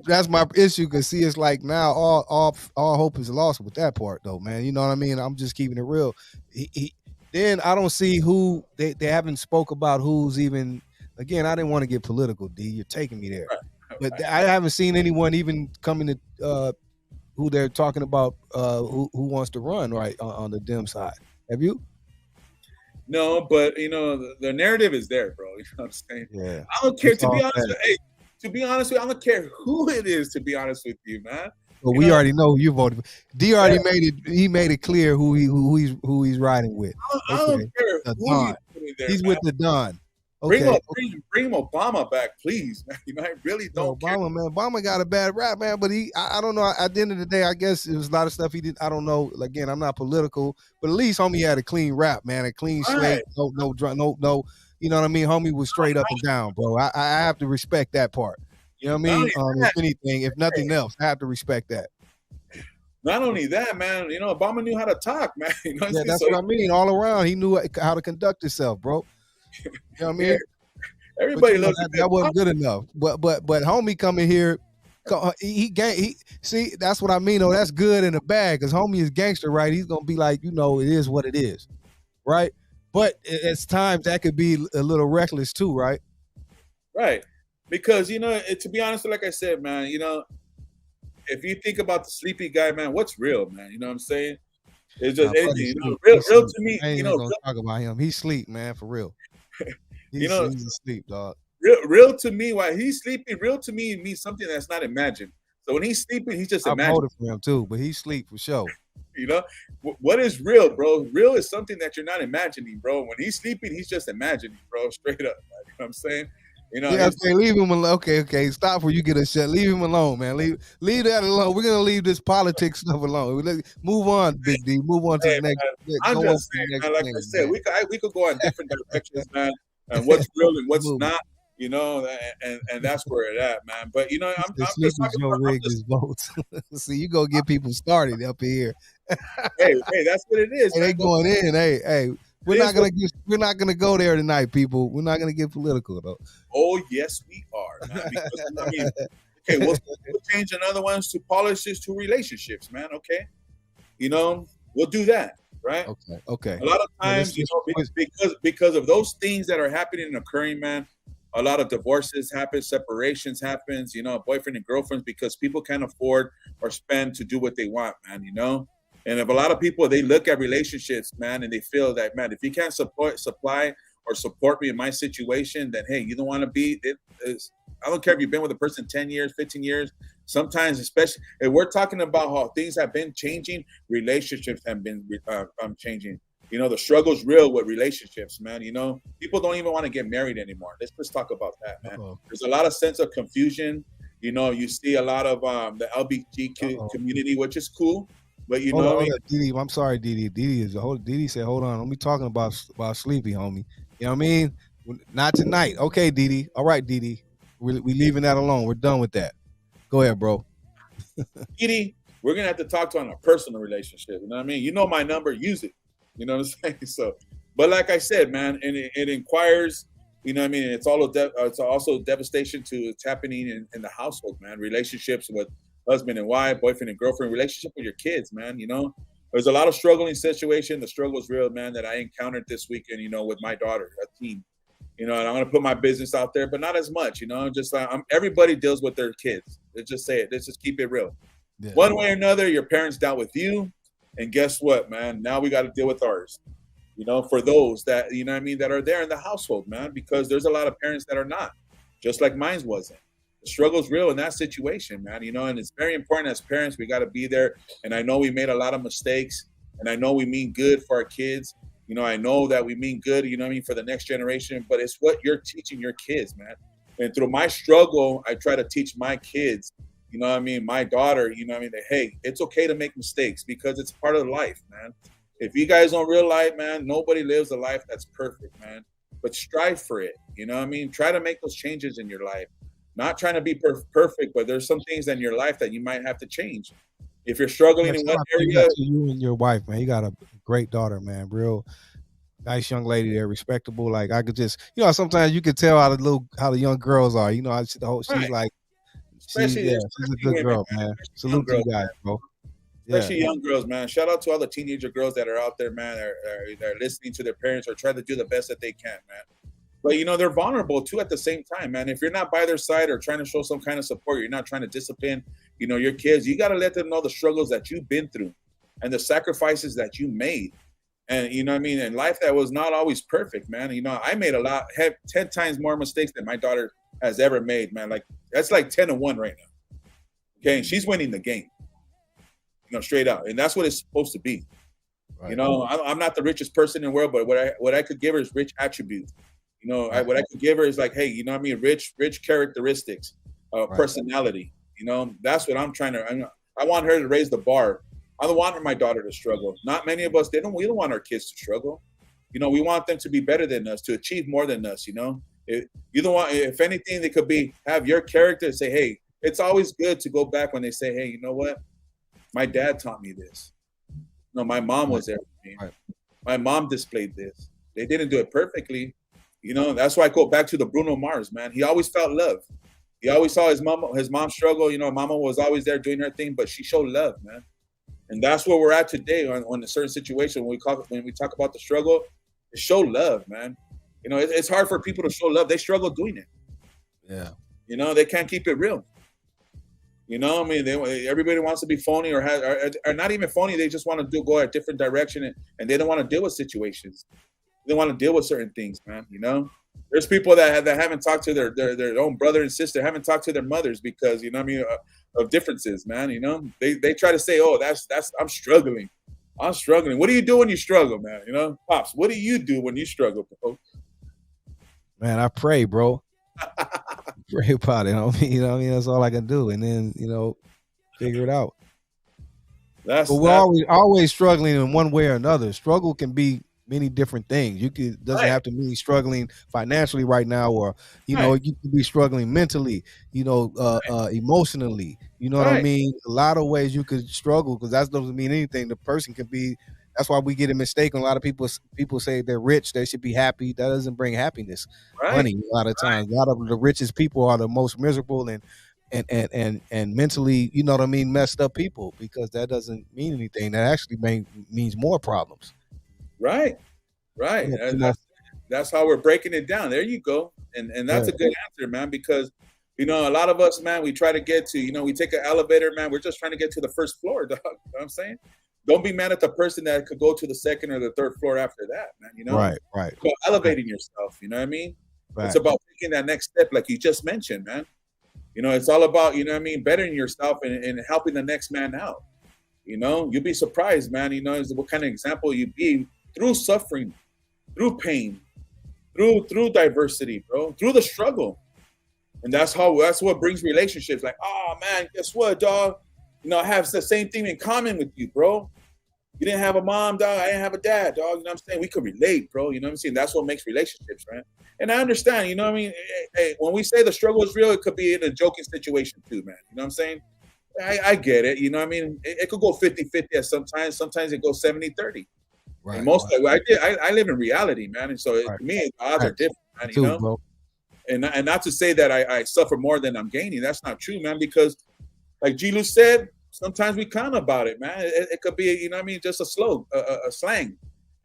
That's my issue, because see, it's like now all hope is lost with that part, though, man. You know what I mean? I'm just keeping it real. Then I don't see who they haven't spoke about who's even. Again, I didn't want to get political, D. You're taking me there. Right. But I haven't seen anyone even coming to who they're talking about who wants to run right on the Dem side. Have you? No, but you know the narrative is there, bro. You know what I'm saying? Yeah. I don't care. To be honest with you, I don't care who it is. To be honest with you, man. Well, we already know who you voted for. D already made it. He made it clear who he's riding with. I don't care who he's putting there. He's man. with the Don. Okay. Bring Obama back, please, man. You know, I really don't care. Man. Obama got a bad rap, man. But I don't know. At the end of the day, I guess it was a lot of stuff he did. I don't know. Again, I'm not political, but at least homie had a clean rap, man. A clean slate. No. You know what I mean? Homie was straight up and down, bro. I have to respect that part. You know what I mean? If anything, if nothing else, I have to respect that. Not only that, man. You know, Obama knew how to talk, man. You know that's what I mean. All around, he knew how to conduct himself, bro. You know what I mean? Everybody loves that wasn't good enough. But homie coming here, he see, that's what I mean. Oh, that's good in the bag, because homie is gangster, right? He's gonna be like, you know, it is what it is, right? But at times that could be a little reckless too, right? Right, because you know, to be honest, like I said, man, you know, if you think about the sleepy guy, man, what's real, man? You know what I'm saying? It's just anything, you know, real to me. You know, talk about him. He sleep, man, for real. He's asleep, dog. Real to me, while he's sleeping, real to me means something that's not imagined. So when he's sleeping, he's just imagining. I voted for him too, but he sleep for sure. You know, what is real, bro? Real is something that you're not imagining, bro. When he's sleeping, he's just imagining, bro. Straight up, man. You know what I'm saying? You know, leave him alone. Okay. Stop before you get a shot. Leave him alone, man. Leave that alone. We're gonna leave this politics stuff alone. Move on, Big D. Move on to the next. I'm just saying, man, like I said, we could go in different directions, man. And what's real and what's not, you know, and that's where it at, man. But you know, I'm just talking about votes. See, you go get people started up here. hey, that's what it is. Hey, they going in. Hey. We're not gonna go there tonight, people. We're not gonna get political though. Oh yes, we are, man. Because, I mean, okay, we'll change another ones to policies to relationships, man. Okay, you know, we'll do that, right? Okay. A lot of times, you know, because of those things that are happening and occurring, man. A lot of divorces happen, separations happens, you know, boyfriend and girlfriends, because people can't afford or spend to do what they want, man. You know. And if a lot of people, they look at relationships, man, and they feel that, man, if you can't supply or support me in my situation, then, hey, you don't want to be it. I don't care if you've been with a person 10 years, 15 years. Sometimes, especially if we're talking about how things have been changing, relationships have been changing. You know, the struggle's real with relationships, man. You know, people don't even want to get married anymore. Let's just talk about that, man. There's a lot of sense of confusion. You know, you see a lot of the LGBTQ community, which is cool. But you Hold know on, what I hold mean? on, Didi. I'm sorry, Didi. Didi said, hold on. Don't be talking about sleepy, homie. You know what I mean? Not tonight. Okay, Didi. All right, Didi. We leaving that alone. We're done with that. Go ahead, bro. Edie, we're gonna have to talk to on a personal relationship. You know what I mean? You know my number, use it. You know what I'm saying? So, but like I said, man, and it inquires. You know what I mean? It's also devastation to it's happening in the household, man. Relationships with husband and wife, boyfriend and girlfriend, relationship with your kids, man. You know, there's a lot of struggling situation. The struggle is real, man, that I encountered this weekend. You know, with my daughter, a teen. You know, and I'm gonna put my business out there, but not as much. You know, just everybody deals with their kids. Let's just say it. Let's just keep it real. Yeah. One way or another, your parents dealt with you, and guess what, man? Now we got to deal with ours. You know, for those that you know what I mean that are there in the household, man, because there's a lot of parents that are not, just like mine wasn't. The struggle's real in that situation, man. You know, and it's very important as parents, we got to be there. And I know we made a lot of mistakes, and I know we mean good for our kids. You know, I know that we mean good, you know what I mean, for the next generation, but it's what you're teaching your kids, man. And through my struggle, I try to teach my kids, you know what I mean, my daughter, you know what I mean, that, hey, it's okay to make mistakes because it's part of life, man. If you guys don't realize, man, nobody lives a life that's perfect, man. But strive for it, you know what I mean? Try to make those changes in your life. Not trying to be perfect, but there's some things in your life that you might have to change. If you're struggling in one area, you and your wife, man, you got a great daughter, man. Real nice young lady there, respectable. Like I could just, you know, sometimes you could tell how the young girls are. You know, she's right. like, Especially she's a good women, girl, man. Salute to you guys, bro. Especially young girls, man. Shout out to all the teenager girls that are out there, man. They're listening to their parents or trying to do the best that they can, man. But you know they're vulnerable too at the same time, man. If you're not by their side or trying to show some kind of support, you're not trying to discipline, you know, your kids. You got to let them know the struggles that you've been through, and the sacrifices that you made, and you know what I mean. And life that was not always perfect, man. You know, I made had 10 times more mistakes than my daughter has ever made, man. Like that's like 10-1 right now. Okay, and she's winning the game. You know, straight out, and that's what it's supposed to be. Right. You know, I'm not the richest person in the world, but what I could give her is rich attributes. You know, what I could give her is like, hey, you know what I mean, rich characteristics, personality. You know, that's what I'm trying to. I want her to raise the bar. I don't want my daughter to struggle. Not many of us. We don't want our kids to struggle. You know, we want them to be better than us, to achieve more than us. You know, you don't want. If anything, they could have your character and say, hey, it's always good to go back when they say, hey, you know what? My dad taught me this. No, my mom was there with me. Right. My mom displayed this. They didn't do it perfectly. You know, that's why I go back to the Bruno Mars, man. He always felt love. He always saw his mom struggle. You know, mama was always there doing her thing, but she showed love, man. And that's where we're at today on a certain situation. When we talk about the struggle, show love, man. You know, it's hard for people to show love. They struggle doing it. Yeah. You know, they can't keep it real. You know, I mean, everybody wants to be phony or not even phony. They just want to go a different direction, and they don't want to deal with situations. They don't want to deal with certain things, man. You know, there's people that haven't talked to their own brother and sister, haven't talked to their mothers because, you know what I mean, of differences, man. You know, they try to say, oh, that's I'm struggling. I'm struggling. What do you do when you struggle, man? You know, Pops, what do you do when you struggle, bro? Man, I pray, bro. Pray about it. You know what I mean? That's all I can do. And then, you know, figure it out. But we're always struggling in one way or another. Struggle can be many different things. Doesn't have to mean struggling financially right now, or, you know, you can be struggling mentally, you know, emotionally. You know what I mean? A lot of ways you could struggle, because that doesn't mean anything. The person can be. That's why we get a mistake. A lot of people say they're rich, they should be happy. That doesn't bring happiness. Money, a lot of times. A lot of the richest people are the most miserable and mentally, you know what I mean, messed up people, because that doesn't mean anything. That actually means more problems. Right. And that's how we're breaking it down. There you go. And that's a good answer, man, because, you know, a lot of us, man, we try to get to, you know, we take an elevator, man, we're just trying to get to the first floor, dog. You know what I'm saying? Don't be mad at the person that could go to the second or the third floor after that, man. You know, right. It's about elevating yourself. You know what I mean? Right. It's about taking that next step, like you just mentioned, man. You know, it's all about, you know what I mean, bettering yourself and helping the next man out. You know, you'll be surprised, man. You know, what kind of example you be through suffering, through pain, through diversity, bro, through the struggle. And that's what brings relationships. Like, oh man, guess what, dog? you know, I have the same thing in common with you, bro. You didn't have a mom, dog. I didn't have a dad, dog. You know what I'm saying? We could relate, bro. You know what I'm saying? That's what makes relationships, right? And I understand, you know what I mean? Hey, when we say the struggle is real, it could be in a joking situation too, man. You know what I'm saying? I get it. You know what I mean? It could go 50-50 at sometimes. Sometimes it goes 70-30. Right. And most I live in reality, man. And so to me, the odds are different, man, you know? Bro. And not to say that I suffer more than I'm gaining. That's not true, man, because like G-Lew said, sometimes we count about it, man. It could be, you know what I mean, just a slang.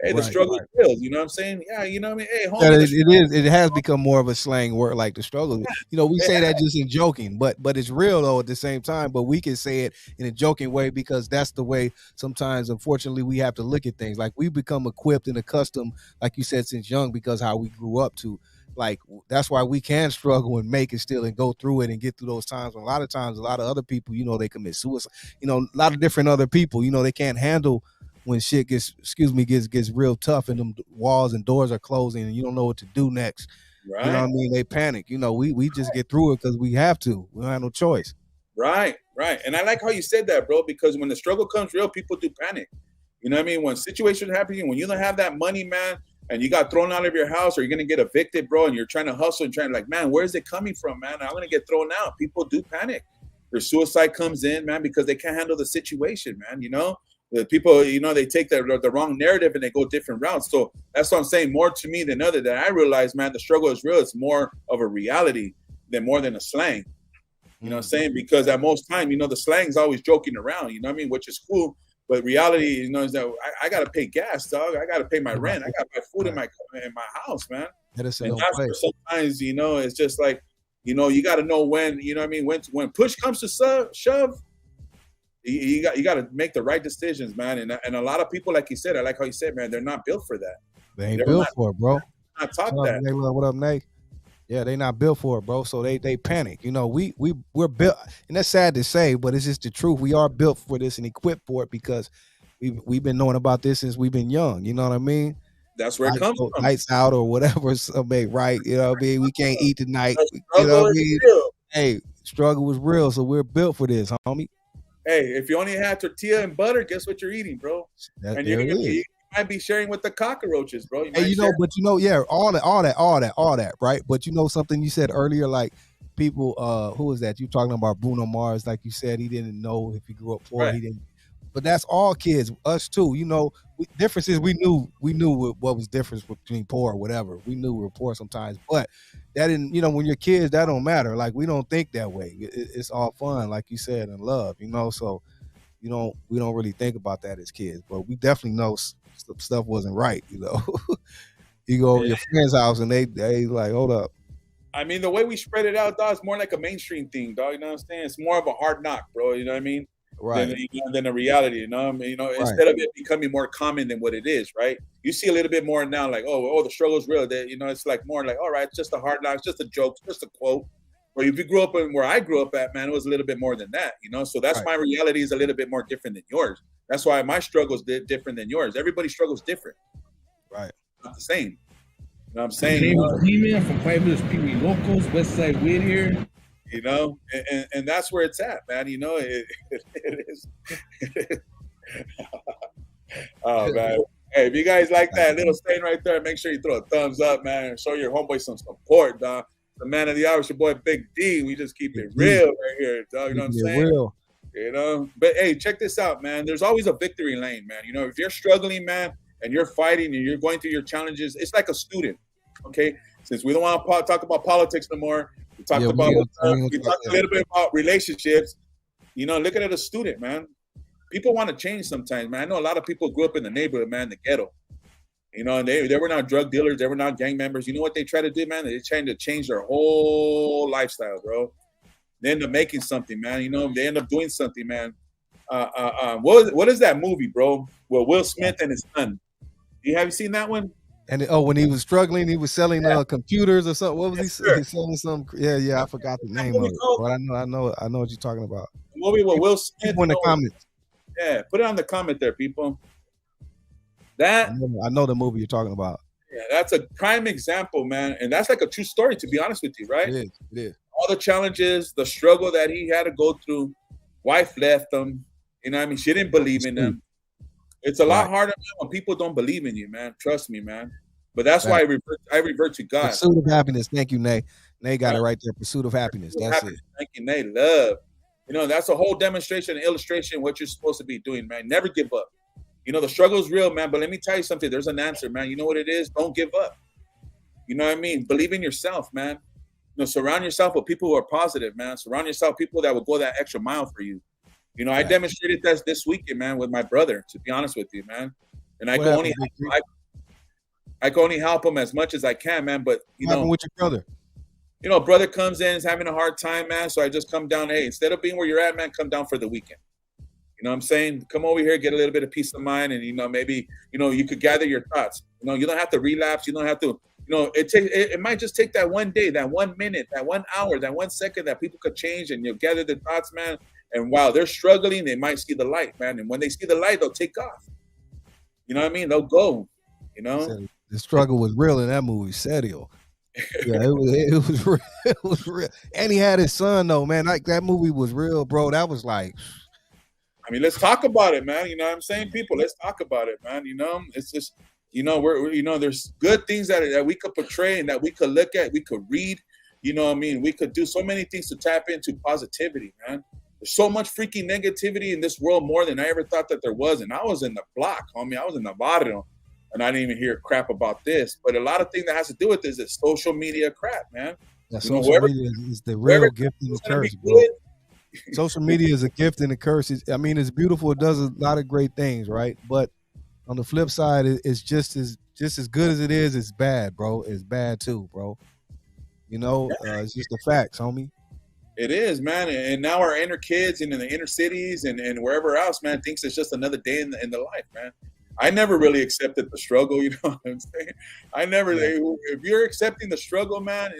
Hey, the struggle is real. You know what I'm saying? Yeah, you know what I mean? Hey, homie, it has become more of a slang word, like the struggle. You know, we say that just in joking, but it's real though at the same time. But we can say it in a joking way because that's the way sometimes, unfortunately, we have to look at things. Like we become equipped and accustomed, like you said, since young, because how we grew up to. Like that's why we can struggle and make it still and go through it and get through those times. When a lot of times, a lot of other people, you know, they commit suicide. You know, a lot of different other people, you know, they can't handle when shit gets real tough and them walls and doors are closing and you don't know what to do next. Right. You know what I mean? They panic. You know, we just get through it because we have to. We don't have no choice. Right. And I like how you said that, bro, because when the struggle comes real, people do panic. You know what I mean? When situations happen, when you don't have that money, man, and you got thrown out of your house or you're going to get evicted, bro, and you're trying to hustle and trying to like, man, where's it coming from, man? I'm going to get thrown out. People do panic. Their suicide comes in, man, because they can't handle the situation, man, you know? The people, you know, they take the wrong narrative and they go different routes. So that's what I'm saying. More to me than other, that I realize, man, the struggle is real. It's more of a reality than more than a slang. You know what I'm saying? Because at most time, you know, the slang is always joking around, you know what I mean? Which is cool. But reality, you know, is that I got to pay gas, dog. I got to pay my rent. I got to buy food in my house, man. And that's where sometimes, you know, it's just like, you know, you got to know when, you know what I mean? When push comes to shove, you got to make the right decisions, man. And a lot of people, like you said, I like how you said, man, they're not built for that. They ain't built for it, bro. Not taught that. What up, Nate? Yeah, they not built for it, bro. So they panic. You know, we're built, and that's sad to say, but it's just the truth. We are built for this and equipped for it because we've been knowing about this since we've been young. You know what I mean? That's where it comes from. Lights out or whatever, somebody, right? You know what I mean? We can't eat tonight. You know what I mean? Hey, struggle was real, so we're built for this, homie. Hey, if you only had tortilla and butter, guess what you're eating, bro? And you might be sharing with the cockroaches, bro. Hey, you know, but you know, yeah, all that, right? But you know something you said earlier, like people, who is that? You talking about Bruno Mars, like you said, he didn't know if he grew up poor, he didn't. But that's all kids, us too. You know, difference is we knew what was difference between poor or whatever. We knew we were poor sometimes, but that didn't, you know, when you're kids, that don't matter. Like we don't think that way. It's all fun, like you said, and love, you know. So we don't really think about that as kids, but we definitely know stuff wasn't right, you know. You go over your friend's house and they like, hold up. I mean, the way we spread it out, dog, it's more like a mainstream thing, dog. You know what I'm saying? It's more of a hard knock, bro. You know what I mean? Right. Than a reality, you know. I mean, you know, instead of it becoming more common than what it is, right? You see a little bit more now, like, oh, the struggle is real. That, you know, it's like more like, all right, it's just a hard knock, it's just a joke, just a quote. Or if you grew up in where I grew up at, man, it was a little bit more than that, you know. So that's my reality is a little bit more different than yours. That's why my struggle is different than yours. Everybody's struggle is different, right? Not the same. You know what I'm saying? He-Man from White Village, Pee Wee Locals, Westside Whittier. You know, and that's where it's at, man. You know, it is. Oh man! Hey, if you guys like that little stain right there, make sure you throw a thumbs up, man, and show your homeboy some support, dog. The man of the hour is your boy Big D. We just keep it real right here, dog. You know what I'm saying? Real. You know, but hey, check this out, man. There's always a victory lane, man. You know, if you're struggling, man, and you're fighting and you're going through your challenges, it's like a student. Okay, since we don't want to talk about politics no more. We talked about we talked a little bit about relationships. You know, look at it as a student, man. People want to change sometimes, man. I know a lot of people grew up in the neighborhood, man, the ghetto. You know, and they were not drug dealers, they were not gang members. You know what they try to do, man? They're trying to change their whole lifestyle, bro. They end up making something, man. You know, they end up doing something, man. What is that movie, bro? Well, Will Smith and his son. Have you seen that one? And when he was struggling, he was selling computers or something. What was he selling? Some I forgot the name of it. But I know what you're talking about. The movie with Will Smith. In the comments. Yeah, put it on the comment there, people. That I know the movie you're talking about. Yeah, that's a prime example, man, and that's like a true story, to be honest with you, right? It is. All the challenges, the struggle that he had to go through, Wife left them. You know what I mean? She didn't believe in them. It's a lot harder, man, when people don't believe in you, man. Trust me, man. But that's why I revert to God. Pursuit of happiness. Thank you, Nay. Nay got it right there. Pursuit of happiness. That's it. Thank you, Nay. Love. You know, that's a whole demonstration and illustration of what you're supposed to be doing, man. Never give up. You know, the struggle is real, man. But let me tell you something. There's an answer, man. You know what it is? Don't give up. You know what I mean? Believe in yourself, man. You know, surround yourself with people who are positive, man. Surround yourself with people that will go that extra mile for you. You know, I demonstrated that this weekend, man, with my brother, to be honest with you, man. And I can only help him as much as I can, man. But, you know, with your brother? You know, brother comes in, is having a hard time, man. So I just come down, hey, instead of being where you're at, man, come down for the weekend. You know what I'm saying? Come over here, get a little bit of peace of mind. And, you know, maybe, you know, you could gather your thoughts. You know, you don't have to relapse. You don't have to, you know, it might just take that one day, that 1 minute, that 1 hour, that 1 second that people could change and you'll gather the thoughts, man. And while they're struggling, they might see the light, man. And when they see the light, they'll take off. You know what I mean? They'll go, you know? The struggle was real in that movie, Serio. Yeah, it was real. It was real. And he had his son, though, man. Like, that movie was real, bro. That was like... I mean, let's talk about it, man. You know what I'm saying? People, let's talk about it, man. You know, it's just, you know, we're you know, there's good things that we could portray and that we could look at, we could read. You know what I mean? We could do so many things to tap into positivity, man. There's so much freaking negativity in this world, more than I ever thought that there was. And I was in the block, homie. I was in the barrio, and I didn't even hear crap about this. But a lot of things that has to do with this is social media crap, man. Yeah, social media is the real gift and the curse, bro. Social media is a gift and a curse. I mean, it's beautiful. It does a lot of great things, right? But on the flip side, it's just as good as it is. It's bad, bro. It's bad too, bro. You know, it's just the facts, homie. It is, man. And now our inner kids and in the inner cities and wherever else, man, thinks it's just another day in the life, man. I never really accepted the struggle, you know what I'm saying? If you're accepting the struggle, man,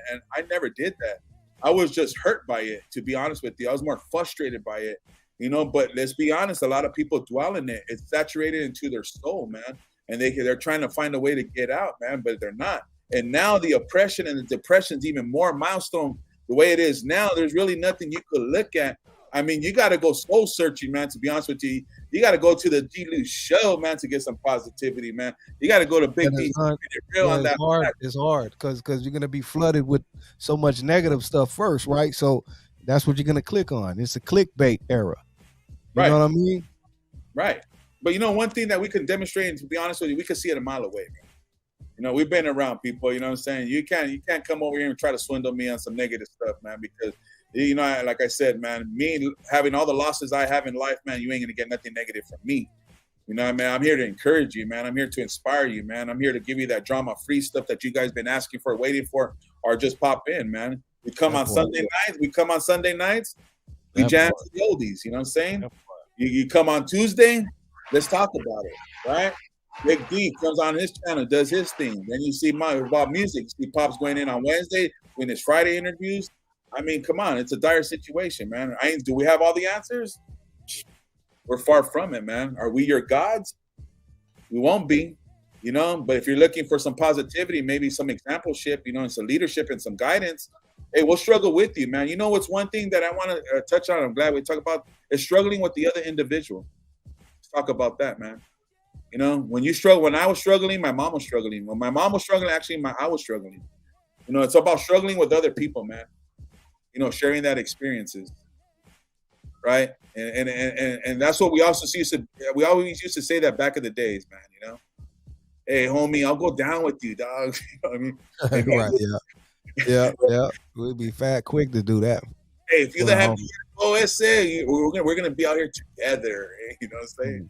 and I never did that. I was just hurt by it, to be honest with you. I was more frustrated by it, you know, but let's be honest, a lot of people dwell in it. It's saturated into their soul, man. And they're trying to find a way to get out, man, but they're not. And now the oppression and the depression is even more milestone. The way it is now, there's really nothing you could look at. I mean, you got to go soul searching, man, to be honest with you. You got to go to the G-Lew show, man, to get some positivity, man. You got to go to Big D. It's hard because you're going to be flooded with so much negative stuff first, right? So that's what you're going to click on. It's a clickbait era. You know what I mean? Right. But, you know, one thing that we can demonstrate, and to be honest with you, we can see it a mile away, man. You know, we've been around people, you know what I'm saying? You can't come over here and try to swindle me on some negative stuff, man, because, you know, like I said, man, me having all the losses I have in life, man, you ain't going to get nothing negative from me. You know what I mean? I'm here to encourage you, man. I'm here to inspire you, man. I'm here to give you that drama-free stuff that you guys been asking for, waiting for, or just pop in, man. We come on Sunday nights. We jam to the oldies, you know what I'm saying? You come on Tuesday, let's talk about it, right? Big D comes on his channel, does his thing. Then you see about music. You see Pops going in on Wednesday in his Friday interviews. I mean, come on, it's a dire situation, man. Do we have all the answers? We're far from it, man. Are we your gods? We won't be, you know. But if you're looking for some positivity, maybe some exampleship, you know, and some leadership and some guidance, hey, we'll struggle with you, man. You know what's one thing that I want to touch on? I'm glad we talk about is struggling with the other individual. Let's talk about that, man. You know, when I was struggling, my mom was struggling. When my mom was struggling, actually, I was struggling. You know, it's about struggling with other people, man. You know, sharing that experiences, right? And that's what we also we always used to say that back in the days, man. You know, hey, homie, I'll go down with you, dog. You know what I mean? Right? Yeah. We'd be quick to do that. Hey, if you have OSA, we're gonna be out here together. You know what I'm saying?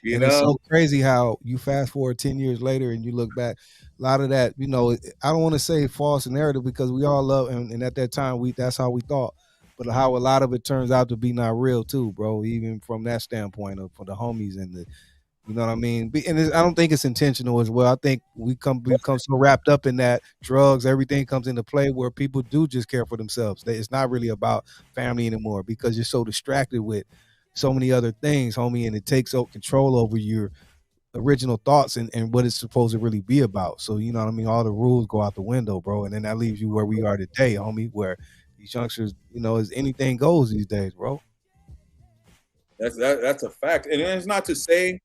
You know? It's so crazy how you fast forward 10 years later and you look back, a lot of that, you know, I don't want to say false narrative because we all love, and at that time, that's how we thought, but how a lot of it turns out to be not real too, bro, even from that standpoint for the homies and the, you know what I mean? And I don't think it's intentional as well. I think we become so wrapped up in that drugs, everything comes into play where people do just care for themselves. It's not really about family anymore because you're so distracted with so many other things, homie, and it takes control over your original thoughts and what it's supposed to really be about. So, you know what I mean? All the rules go out the window, bro. And then that leaves you where we are today, homie, where these youngsters, you know, as anything goes these days, bro. That's a fact. And it's not to say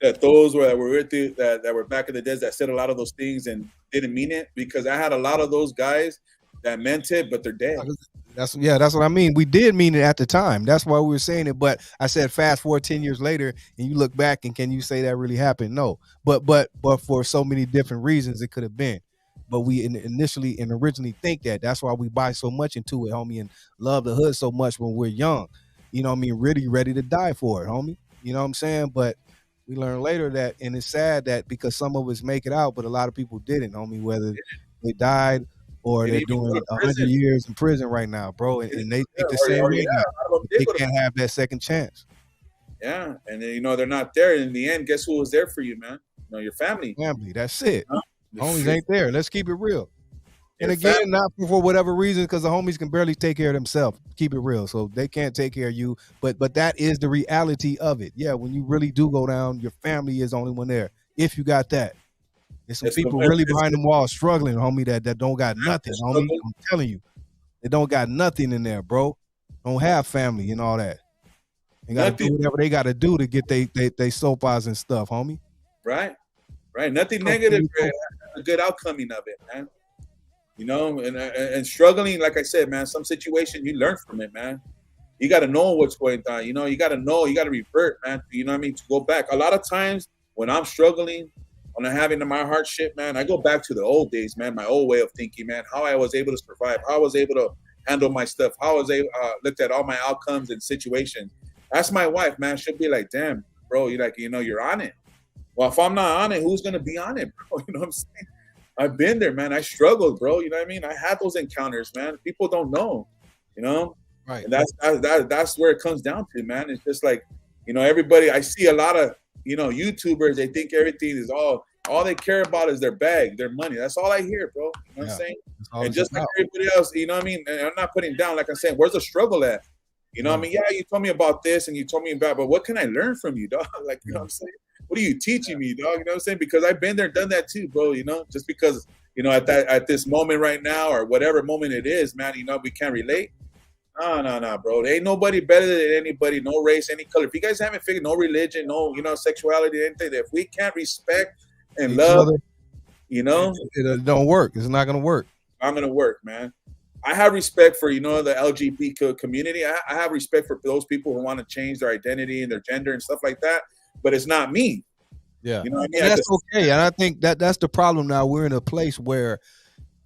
that those that were with you, that were back in the days that said a lot of those things and didn't mean it, because I had a lot of those guys that meant it, but they're dead. That's what I mean. We did mean it at the time. That's why we were saying it. But I said, fast forward 10 years later, and you look back, and can you say that really happened? No. But for so many different reasons, it could have been. But we initially and originally think that. That's why we buy so much into it, homie, and love the hood so much when we're young. You know what I mean? Really ready to die for it, homie. You know what I'm saying? But we learn later that, and it's sad that because some of us make it out, but a lot of people didn't, homie, whether they died or they're doing 100 years in prison right now, bro. And they think the same way. They can't have that second chance. Yeah. And then, they're not there. In the end, guess who was there for you, man? Your family. Family. That's it. Homies ain't there. Let's keep it real. And again, not for whatever reason, because the homies can barely take care of themselves. Keep it real. So they can't take care of you. But that is the reality of it. Yeah, when you really do go down, your family is the only one there. If you got that. There's some people really behind them walls struggling, homie, that don't got nothing, homie. I'm telling you. They don't got nothing in there, bro. Don't have family and all that. They got to do whatever they got to do to get they sofas and stuff, homie. Right. Nothing negative, a good outcoming of it, man. And struggling, like I said, man, some situation you learn from it, man. You got to know what's going on. You got to know, you got to revert, man. You know what I mean? To go back. A lot of times when I'm struggling, when I'm having my hardship, man, I go back to the old days, man, my old way of thinking, man, how I was able to survive, how I was able to handle my stuff, how I was able looked at all my outcomes and situations. That's my wife, man. She'll be like, damn, bro, you're on it. Well, if I'm not on it, who's going to be on it, bro? You know what I'm saying? I've been there, man. I struggled, bro. You know what I mean? I had those encounters, man. People don't know, Right. And that's where it comes down to, man. It's just like, everybody, I see a lot of, YouTubers, they think everything is all they care about is their bag, their money. That's all I hear, bro. You know what I'm saying? And just like everybody else, you know what I mean? And I'm not putting down, like I'm saying, where's the struggle at? You know what I mean? Yeah, you told me about this and you told me about, but what can I learn from you, dog? Like, you know what I'm saying? What are you teaching me, dog? You know what I'm saying? Because I've been there, done that too, bro. Just because, at this moment right now or whatever moment it is, man, we can't relate. No, bro. There ain't nobody better than anybody, no race, any color. If you guys haven't figured no religion, no, sexuality, anything, if we can't respect and each love, other, it don't work. It's not going to work. Not going to work, man. I have respect for, the LGBT community. I have respect for those people who want to change their identity and their gender and stuff like that. But it's not me. Yeah. You know what I mean? And that's okay. And I think that's the problem now. We're in a place where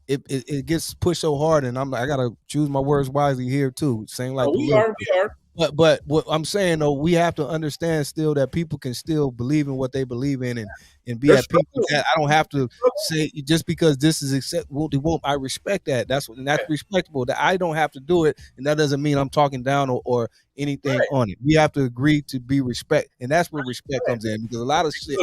it gets pushed so hard, and I gotta choose my words wisely here too. Same like we are. But what I'm saying though, we have to understand still that people can still believe in what they believe in and be at peace with that. I don't have to say just because this is acceptable. I respect that. That's respectable. That I don't have to do it, and that doesn't mean I'm talking down or anything on it. We have to agree to be respect, and that's where respect comes in, because a lot of shit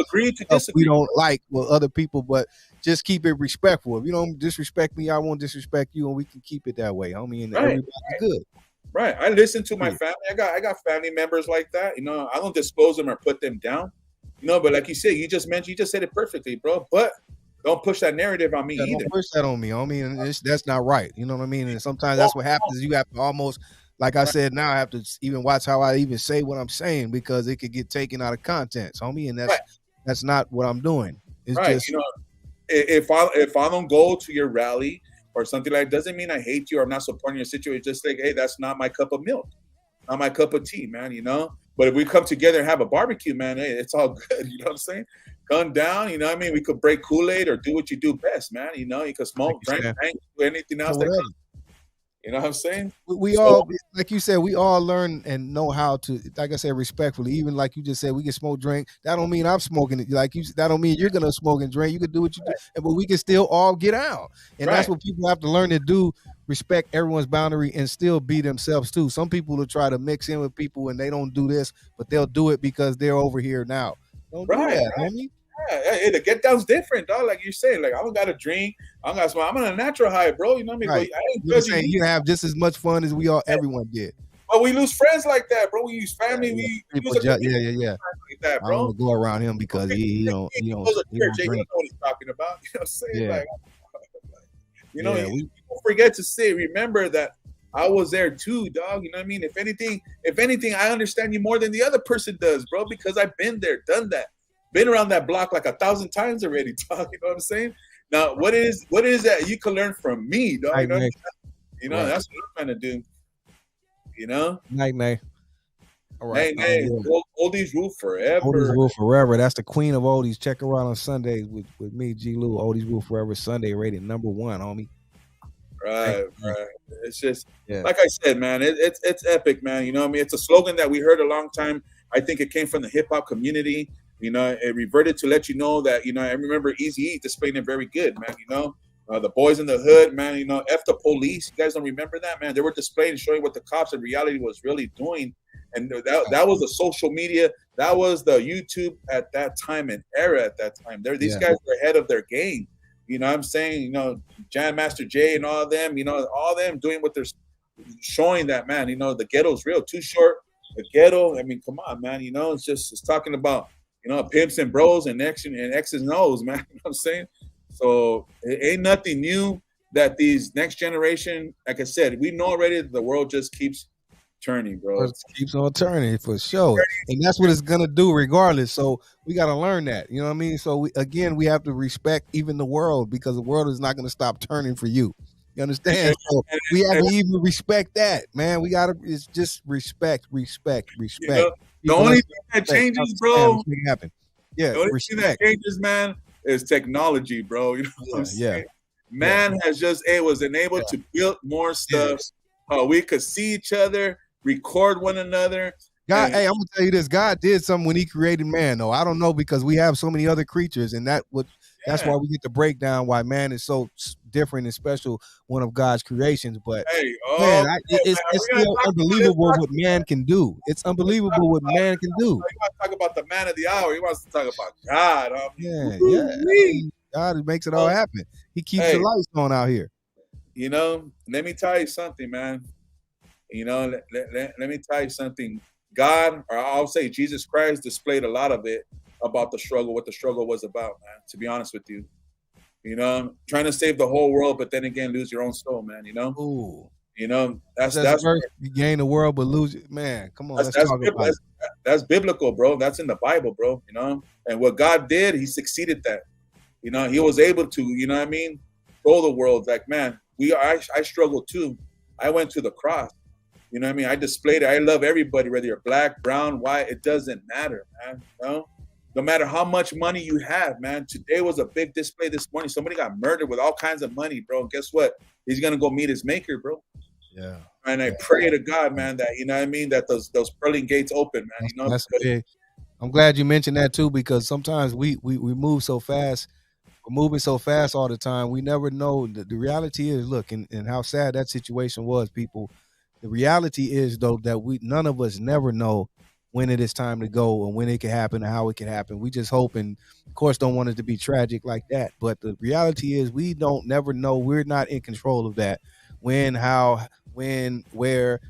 we don't like with other people, but just keep it respectful. If you don't disrespect me, I won't disrespect you, and we can keep it that way. I mean, everybody's good. Right. I listen to my family. I got family members like that. I don't disclose them or put them down. But like you said, you just said it perfectly, bro. But don't push that narrative on me either. Don't push that on me. And that's not right. You know what I mean? And sometimes that's what happens. You have to almost, like I said, now I have to even watch how I even say what I'm saying, because it could get taken out of context, homie. And that's not what I'm doing. It's just, if I don't go to your rally or something like that, doesn't mean I hate you or I'm not supporting your situation. Just like, hey, that's not my cup of milk, not my cup of tea, man. But if we come together and have a barbecue, man, hey, it's all good. You know what I'm saying? Come down, you know what I mean? We could break Kool-Aid or do what you do best, man. You could smoke, drink, do anything else. You know what I'm saying? We all, like you said, we all learn and know how to, like I said, respectfully. Even like you just said, we can smoke, drink. That don't mean I'm smoking it. Like that don't mean you're gonna smoke and drink. You can do what you do, but we can still all get out. And that's what people have to learn to do: respect everyone's boundary and still be themselves too. Some people will try to mix in with people and they don't do this, but they'll do it because they're over here now. Don't do that, homie. Yeah, the get down's different, dog. Like you say, like I don't got to drink, I don't got to smoke. I'm on a natural high, bro. You know what I mean? Right. You have just as much fun as everyone did. But we lose friends like that, bro. We lose family. We lose like that, bro. I don't go around him because he don't drink. He don't know what he's talking about. You know what I'm saying? Yeah. Like, people forget to say, remember that I was there too, dog. You know what I mean? If anything, I understand you more than the other person does, bro, because I've been there, done that, been around that block like 1,000 times already, dog. You know what I'm saying? Now, what is that you can learn from me, dog? Night, That's what I'm trying to do. You know? Night. All right. Nay. Oldies rule forever. Oldies rule forever. That's the queen of oldies. Check her out on Sundays with me, G-Lew. Oldies rule forever. Sunday rated #1, homie. Right. It's just like I said, man. It's epic, man. You know what I mean? It's a slogan that we heard a long time. I think it came from the hip hop community. You know, it reverted to let you know that, you know, I remember Eazy-E displaying it very good, man. You know, the boys in the hood, man, you know, F the police. You guys don't remember that, man? They were displaying and showing what the cops in reality was really doing. And that was the social media. That was the YouTube at that time and era at that time. These guys were ahead of their game. You know what I'm saying? You know, Jam Master Jay and all of them, you know, all of them doing what they're showing that, man, you know, the ghetto's real. Too Short, the ghetto. I mean, come on, man. You know, it's talking about, you know, pimps and bros and X's and O's, man. You know what I'm saying? So it ain't nothing new that these next generation, like I said, we know already that the world just keeps turning, bro. It keeps on turning for sure. And that's what it's going to do regardless. So we got to learn that. You know what I mean? So we have to respect even the world, because the world is not going to stop turning for you. You understand? So we have to even respect that, man. We got to, it's just respect. You know, the only thing that changes, bro. Yeah, the only thing that changes, man, is technology, bro. You know what I'm saying? Man has just was enabled to build more stuff. We could see each other, record one another. God, hey, I'm gonna tell you this. God did something when He created man, though. I don't know, because we have so many other creatures, and that's why we get to break down why man is so different and special, one of God's creations. But it's still unbelievable what man can do. It's unbelievable what man can do. You want to talk about the man of the hour? He wants to talk about God. God makes it all happen. He keeps the lights on out here. You know, let me tell you something, man. You know, let me tell you something. God, or I'll say Jesus Christ, displayed a lot of it about the struggle, what the struggle was about, man, to be honest with you. You know, trying to save the whole world, but then again, lose your own soul, man, you know? Ooh. You know, that's you gain the world, but lose it. Man, come on, let's talk about it. That's biblical, bro. That's in the Bible, bro, you know? And what God did, He succeeded that. You know, He was able to, you know what I mean, show the world, like, man, I struggle too. I went to the cross. You know what I mean? I displayed it. I love everybody, whether you're black, brown, white, it doesn't matter, man. You know? No matter how much money you have, man. Today was a big display this morning. Somebody got murdered with all kinds of money, bro. And guess what? He's gonna go meet his maker, bro. Yeah. And I pray to God, man, that, you know what I mean, that those pearly gates open, man. You know, that's big. I'm glad you mentioned that too, because sometimes we move so fast. We're moving so fast all the time. We never know. The reality is, look, and how sad that situation was, people. The reality is, though, that none of us never know when it is time to go and when it can happen and how it can happen. We just hope, and of course don't want it to be tragic like that. But the reality is we don't never know. We're not in control of that. When, how, when, where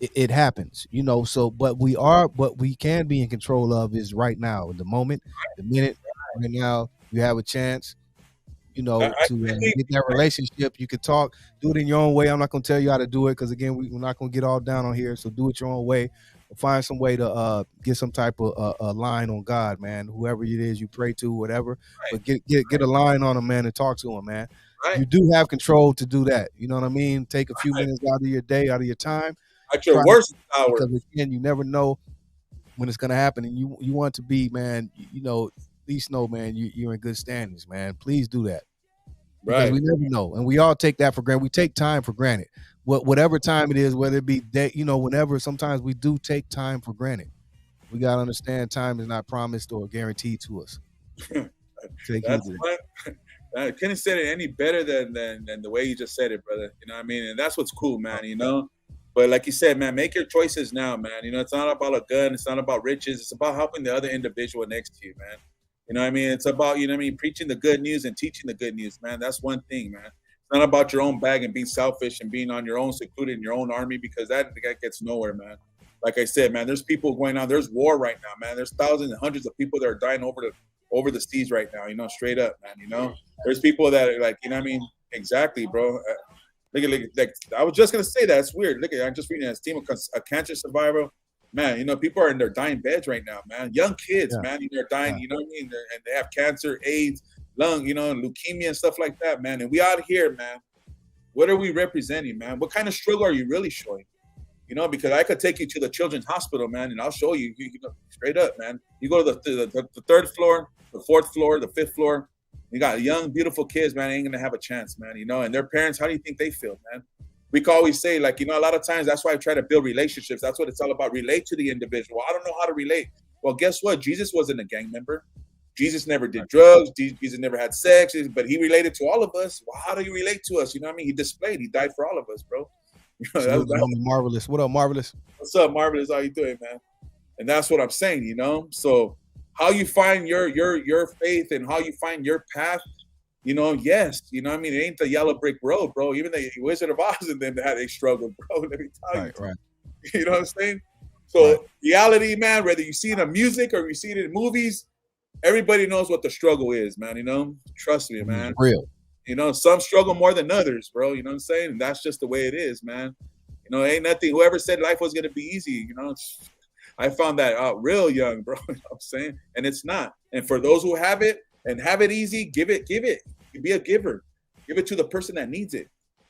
it happens, you know. So, but what we can be in control of is right now, the moment, the minute. Right now, you have a chance, you know, to get that relationship. You could talk, do it in your own way. I'm not going to tell you how to do it, because again, we're not going to get all down on here. So do it your own way. Find some way to get some type of a line on God, man. Whoever it is you pray to, whatever. But get a line on him, man, and talk to him, man. You do have control to do that. You know what I mean? Take a few minutes out of your day, out of your time. At your worst hour. Because again, you never know when it's going to happen, and you want to be, man, you know, at least know, man, you're in good standings, man. Please do that. Because we never know. And we all take that for granted. We take time for granted. Whatever time it is, whether it be day, you know, whenever, sometimes we do take time for granted. We got to understand time is not promised or guaranteed to us. I couldn't say it any better than the way you just said it, brother. You know what I mean? And that's what's cool, man, you know? But like you said, man, make your choices now, man. You know, it's not about a gun. It's not about riches. It's about helping the other individual next to you, man. You know what I mean? It's about, you know what I mean, preaching the good news and teaching the good news, man. That's one thing, man. It's not about your own bag and being selfish and being on your own, secluded in your own army, because that gets nowhere, man. Like I said, man, there's people going on. There's war right now, man. There's thousands and hundreds of people that are dying over the seas right now, you know, straight up, man, you know. There's people that are like, you know what I mean? Exactly, bro. Like I was just gonna say that. It's weird. Look at, I'm just reading this team of a cancer survivor. Man, people are in their dying beds right now, man. Young kids, man, they're dying, you know what I mean? And they have cancer, AIDS, lung, leukemia and stuff like that, man. And we out here, man, what are we representing, man? What kind of struggle are you really showing? Because I could take you to the children's hospital, man, and I'll show you, straight up, man. You go to the third floor, the fourth floor, the fifth floor. You got young, beautiful kids, man, ain't gonna have a chance, man. And their parents, how do you think they feel, man? We can always say, like, a lot of times, that's why I try to build relationships. That's what it's all about. Relate to the individual. I don't know how to relate. Well, guess what? Jesus wasn't a gang member. Jesus never did drugs. Jesus never had sex, but he related to all of us. Well, how do you relate to us? You know what I mean? He died for all of us, bro. Marvelous. What up, Marvelous? What's up, Marvelous? How you doing, man? And that's what I'm saying, So how you find your faith and how you find your path, yes, it ain't the yellow brick road, bro. Even the Wizard of Oz and them had a struggle, bro. Let me tell you. Right. You know what I'm saying? So reality, man, whether you see it in music or you see it in movies, everybody knows what the struggle is, man. Trust me, man. It's real. Some struggle more than others, bro. You know what I'm saying? And that's just the way it is, man. Ain't nothing. Whoever said life was gonna be easy, I found that out real young, bro. You know what I'm saying? And it's not. And for those who have it and have it easy, give it. Be a giver. Give it to the person that needs it.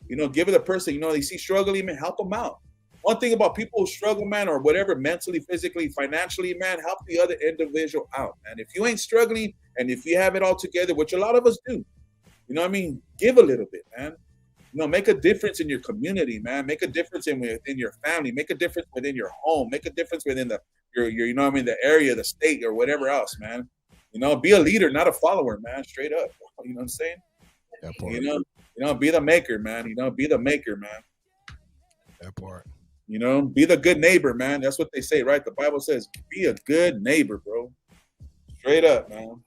Give it to the person, they see struggling, man, help them out. One thing about people who struggle, man, or whatever, mentally, physically, financially, man, help the other individual out, man. If you ain't struggling and if you have it all together, which a lot of us do, give a little bit, man. Make a difference in your community, man. Make a difference within your family. Make a difference within your home. Make a difference within your the area, the state, or whatever else, man. Be a leader, not a follower, man. Straight up. You know what I'm saying? That part. Be the maker, man. Be the maker, man. That part. Be the good neighbor, man. That's what they say, right? The Bible says, be a good neighbor, bro. Straight up, man.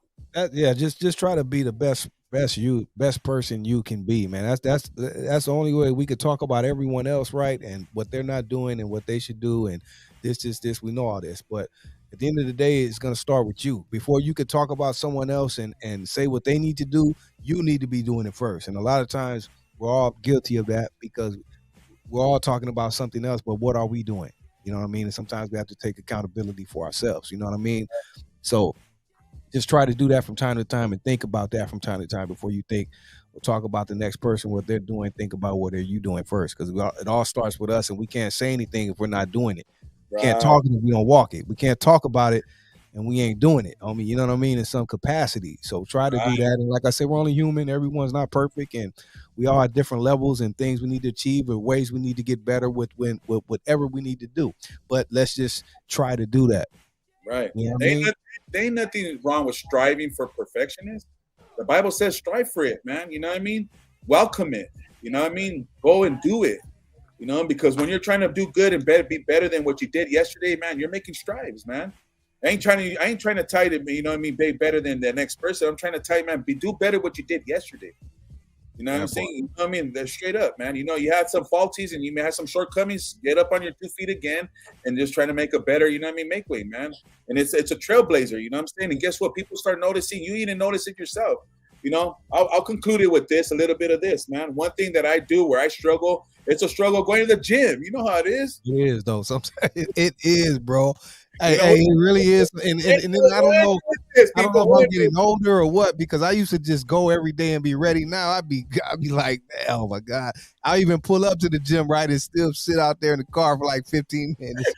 Just try to be the best person you can be, man. That's the only way we could talk about everyone else, right? And what they're not doing and what they should do, and this. We know all this, but at the end of the day, it's gonna start with you. Before you could talk about someone else and say what they need to do, you need to be doing it first. And a lot of times we're all guilty of that because we're all talking about something else, but what are we doing? You know what I mean? And sometimes we have to take accountability for ourselves. You know what I mean? So just try to do that from time to time and think about that from time to time before you think or talk about the next person, what they're doing. Think about what are you doing first, because it all starts with us, and we can't say anything if we're not doing it. We can't talk it if we don't walk it. We can't talk about it and we ain't doing it. I mean, you know what I mean? In some capacity. So try to do that. And like I said, we're only human. Everyone's not perfect, and we all have different levels and things we need to achieve or ways we need to get better with whatever we need to do. But let's just try to do that. Right. You know there ain't nothing wrong with striving for perfectionism. The Bible says strive for it, man. You know what I mean? Welcome it. You know what I mean? Go and do it. Because when you're trying to do good and be better than what you did yesterday, man, you're making strides, man. I ain't trying to tell you to, you know what I mean, be better than the next person. I'm trying to tell you, man, do better what you did yesterday. You know what I'm saying? You know what I mean? They're straight up, man. You had some faulties and you may have some shortcomings. Get up on your 2 feet again and just trying to make a better, you know what I mean, make way, man. And it's a trailblazer, you know what I'm saying? And guess what? People start noticing. You even notice it yourself. I'll conclude it with this, a little bit of this, man. One thing that I do where I struggle, it's a struggle going to the gym. You know how it is? It is, though. Sometimes it is, bro. Hey, it really is. And then I don't know if I'm getting older or what, because I used to just go every day and be ready. Now I'd be like, oh my God. I'll even pull up to the gym, right, and still sit out there in the car for like 15 minutes.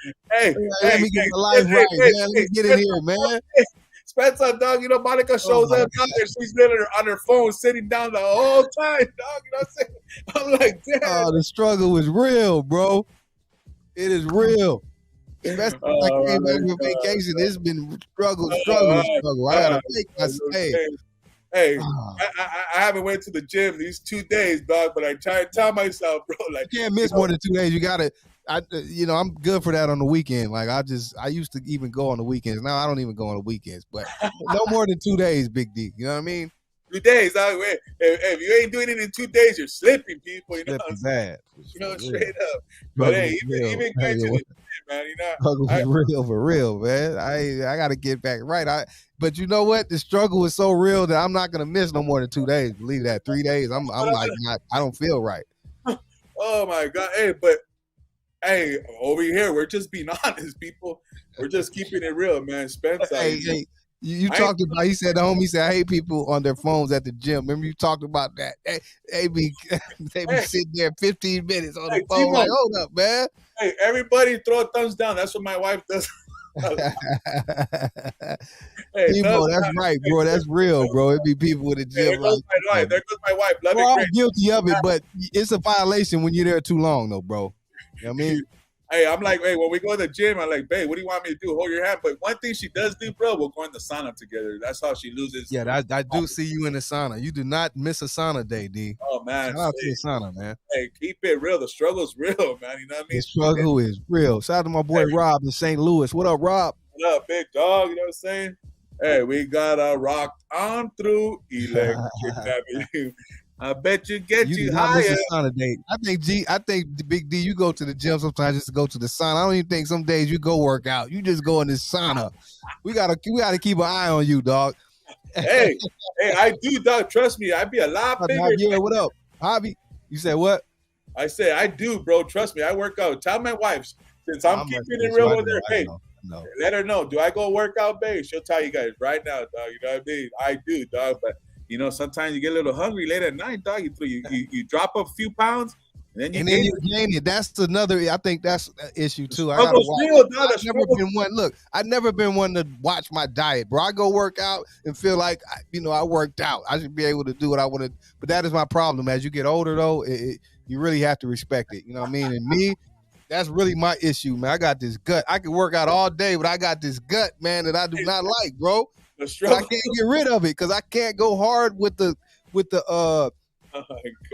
Let me get my life right, man. Let me get in here, man. Spencer, dog, Monica shows up and she's been on her phone sitting down the whole time, dog. You know what I'm saying? I'm like, damn. Oh, the struggle is real, bro. It is real. Especially when I came back from vacation, it's been struggle. I gotta make my stay. Hey, I haven't went to the gym these 2 days, dog, but I try to tell myself, bro, like, you can't miss more than 2 days. You gotta. I'm good for that on the weekend. Like I used to even go on the weekends. Now I don't even go on the weekends, but no more than 2 days, Big D. You know what I mean? 2 days. If you ain't doing it in 2 days, you're slipping, people. You know, bad. Straight up. But hey, even going to the man, real for real, man. I got to get back right. But you know what? The struggle is so real that I'm not gonna miss no more than 2 days. Believe that. 3 days. I'm like, I don't feel right. Oh my God. Hey, but hey, over here, we're just being honest, people. We're just keeping it real, man. Spence, Hey, you talked about. He said the homie said, "I hate people on their phones at the gym." Remember you talked about that? They be sitting there 15 minutes on the phone. Timo, like, hold up, man. Hey, everybody throw a thumbs down. That's what my wife does. Hey, Timo, that's right, bro. That's real, bro. It be people with the gym. There goes my wife. There goes my wife. Love we're it, all great. guilty of it, but it's a violation when you're there too long, though, bro. You know what I mean? Hey, I'm like, hey, when we go to the gym, I'm like, babe, what do you want me to do? Hold your hand. But one thing she does do, bro, we'll go in the sauna together. That's how she loses. Yeah, I do see you in the sauna. You do not miss a sauna day, D. Oh, man. Shout out to the sauna, man. Hey, keep it real. The struggle's real, man. You know what I mean? The struggle is real. Shout out to my boy Rob in St. Louis. What up, Rob? What up, big dog? You know what I'm saying? Hey, we got rocked on through Electric Avenue. I bet you get you not higher. Miss a sauna day. I think Big D, you go to the gym sometimes just to go to the sauna. I don't even think some days you go work out. You just go in the sauna. We gotta keep an eye on you, dog. hey, I do, dog. Trust me, I'd be a lot bigger. Yeah, what up, Hobby? You said what? I say I do, bro. Trust me, I work out. Tell my wife, since I'm keeping it real with her, hey, let her know. Do I go work out, babe? She'll tell you guys right now, dog. You know what I mean? I do, dog. But you know, sometimes you get a little hungry late at night, dog. You drop a few pounds, and then you gain it. That's another. I think that's an issue too. I've never been one to watch my diet, bro. I go work out and feel like I worked out. I should be able to do what I want to. But that is my problem. As you get older, though, you really have to respect it. You know what I mean? And me, that's really my issue, man. I got this gut. I can work out all day, but I got this gut, man, that I do not like, bro. I can't get rid of it because I can't go hard with the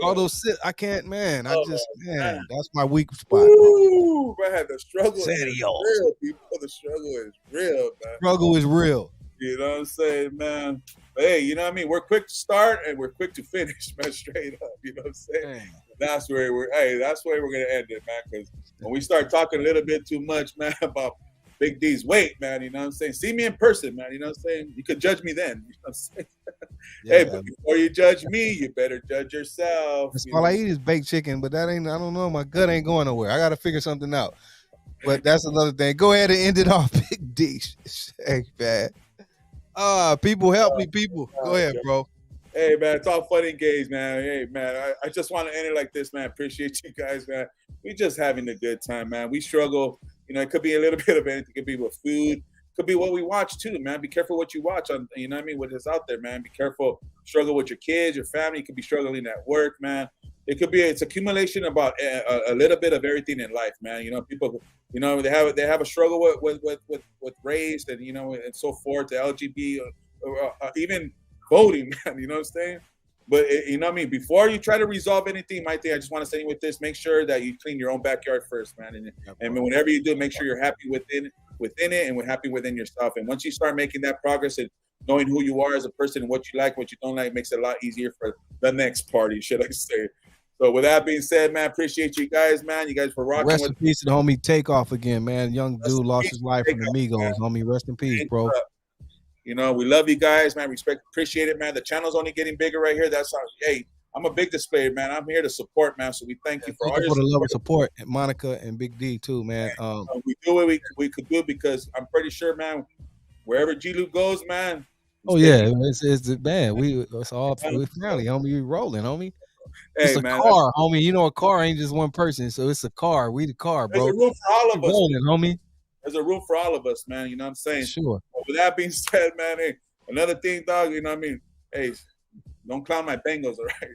all those I can't, man. That's my weak spot. Ooh, man, the struggle is real, people. The struggle is real, man. Struggle is real. You know what I'm saying, man? But hey, you know what I mean? We're quick to start and we're quick to finish, man, straight up. You know what I'm saying? That's where we're gonna end it, man. Because when we start talking a little bit too much, man, about Big D's weight, man, you know what I'm saying? See me in person, man, you know what I'm saying? You could judge me then, you know what I'm saying? Hey, but before you judge me, you better judge yourself. All I eat is baked chicken, but I don't know, my gut ain't going nowhere. I got to figure something out. But that's another thing. Go ahead and end it off, Big D. Hey, man. People help me, people. Go ahead, bro. Hey, man, it's all fun and games, man. Hey, man, I just want to end it like this, man. Appreciate you guys, man. We just having a good time, man. We struggle. You know, it could be a little bit of anything. It could be with food. Could be what we watch too, man. Be careful what you watch on, you know what I mean, what is out there, man. Be careful. Struggle with your kids, your family. You could be struggling at work, man. It could be it's accumulation about a little bit of everything in life, man. You know, people, you know, they have a struggle with race and you know and so forth. The LGBT, even voting, man. You know what I'm saying? But you know what I mean. Before you try to resolve anything, my thing, I just want to say with this: make sure that you clean your own backyard first, man. And whenever you do, make sure you're happy within it and we're happy within yourself. And once you start making that progress and knowing who you are as a person and what you like, what you don't like, makes it a lot easier for the next party, should I say. So with that being said, man, appreciate you guys, man. You guys for rocking. Rest in peace to the homie Takeoff again, man. Young dude lost his life from the Migos, homie. Rest in peace, bro. You know, we love you guys, man. Respect, appreciate it, man. The channel's only getting bigger right here. That's how, hey, I'm a big displayer, man. I'm here to support, man. So we thank you for all your the love and support, and Monica and Big D too, man. We do what we could do because I'm pretty sure, man, wherever G-Lew goes, man. Oh yeah, it's man. It's all we family, homie. We rolling, homie. It's a car, homie. You know, a car ain't just one person, so it's a car. We the car, bro. There's a room for all of us, rolling, homie. There's a room for all of us, man. You know what I'm saying? Sure. But with that being said, man, hey, another thing, dog. You know what I mean? Hey, don't clown my Bengals, all right?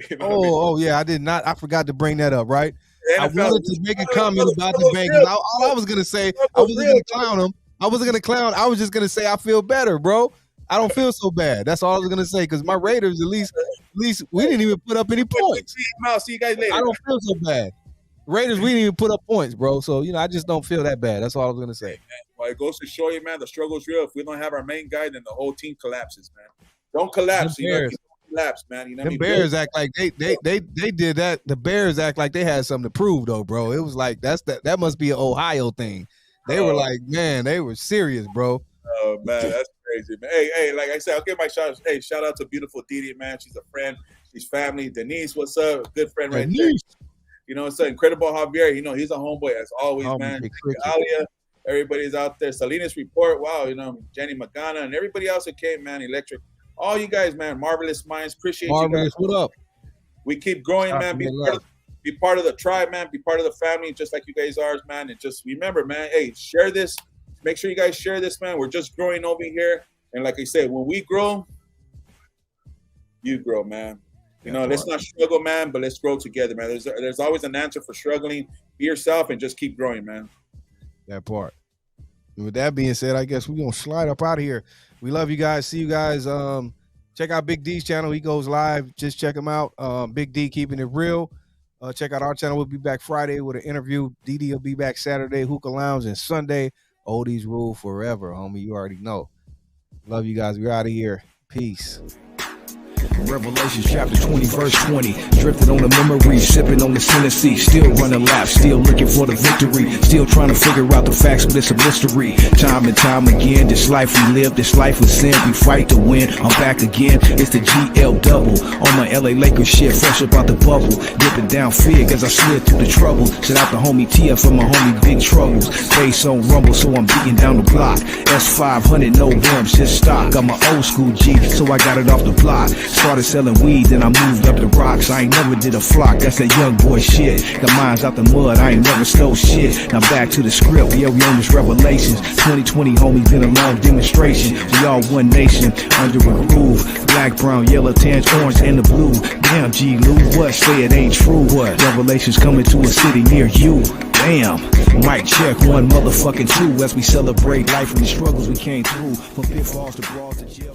You know oh yeah, I did not. I forgot to bring that up, right? I wanted to make a comment about the Bengals. All I was gonna say, I wasn't gonna clown them. I wasn't gonna clown. I was just gonna say I feel better, bro. I don't feel so bad. That's all I was gonna say. Because my Raiders, at least we didn't even put up any points. See you guys later. I don't feel so bad. Raiders, we didn't even put up points, bro. So you know, I just don't feel that bad. That's all I was gonna say. Well, it goes to show you, man, the struggle's real. If we don't have our main guy, then the whole team collapses, man. Don't collapse. You know, collapse, man. You know, the Bears act like they did that. The Bears act like they had something to prove, though, bro. It was like that must be an Ohio thing. They were like, man, they were serious, bro. Oh man, that's crazy, man. Hey, like I said, I'll give my shout out. Hey, shout out to beautiful DD, man. She's a friend. She's family. Denise, what's up? Good friend right there. You know, it's an incredible Javier. You know, he's a homeboy as always, man. Alia, everybody's out there. Salinas Report, wow, you know, Jenny Magana and everybody else who came, man. Electric, all you guys, man. Marvelous Minds, appreciate you guys. What up? We keep growing, man. Be part of the tribe, man. Be part of the family, just like you guys are, man. And just remember, man, hey, share this. Make sure you guys share this, man. We're just growing over here. And like I said, when we grow, you grow, man. You know, let's not struggle, man, but let's grow together, man. There's always an answer for struggling. Be yourself and just keep growing, man. That part. And with that being said, I guess we're going to slide up out of here. We love you guys. See you guys. Check out Big D's channel. He goes live. Just check him out. Big D, Keeping It Real. Check out our channel. We'll be back Friday with an interview. DD will be back Saturday, Hookah Lounge, and Sunday. Oldies rule forever, homie. You already know. Love you guys. We're out of here. Peace. Revelations chapter 20 verse 20, drifting on the memory, sipping on the Tennessee, still running laps, still looking for the victory, still trying to figure out the facts, but it's a mystery. Time and time again, this life we live, this life with sin, we fight to win. I'm back again, it's the GL double on my LA Lakers shit, fresh up out the bubble, dipping down fig as I slid through the trouble. Shout out the homie TF for my homie Big Troubles, bass on rumble, so I'm beating down the block. S500, no rims, just stock. Got my old school G, so I got it off the block. Started selling weed, then I moved up the rocks. I ain't never did a flock, that's that young boy shit. Got mines out the mud, I ain't never stole shit. Now back to the script, yeah, we on this Revelations. 2020, homie, been a long demonstration. We all one nation, under a groove. Black, brown, yellow, tan, orange, and the blue. Damn, G-Lew, what? Say it ain't true. What? Revelations coming to a city near you. Damn, mic check, one motherfucking two as we celebrate life and the struggles we came through. From pitfalls to brawls to jail.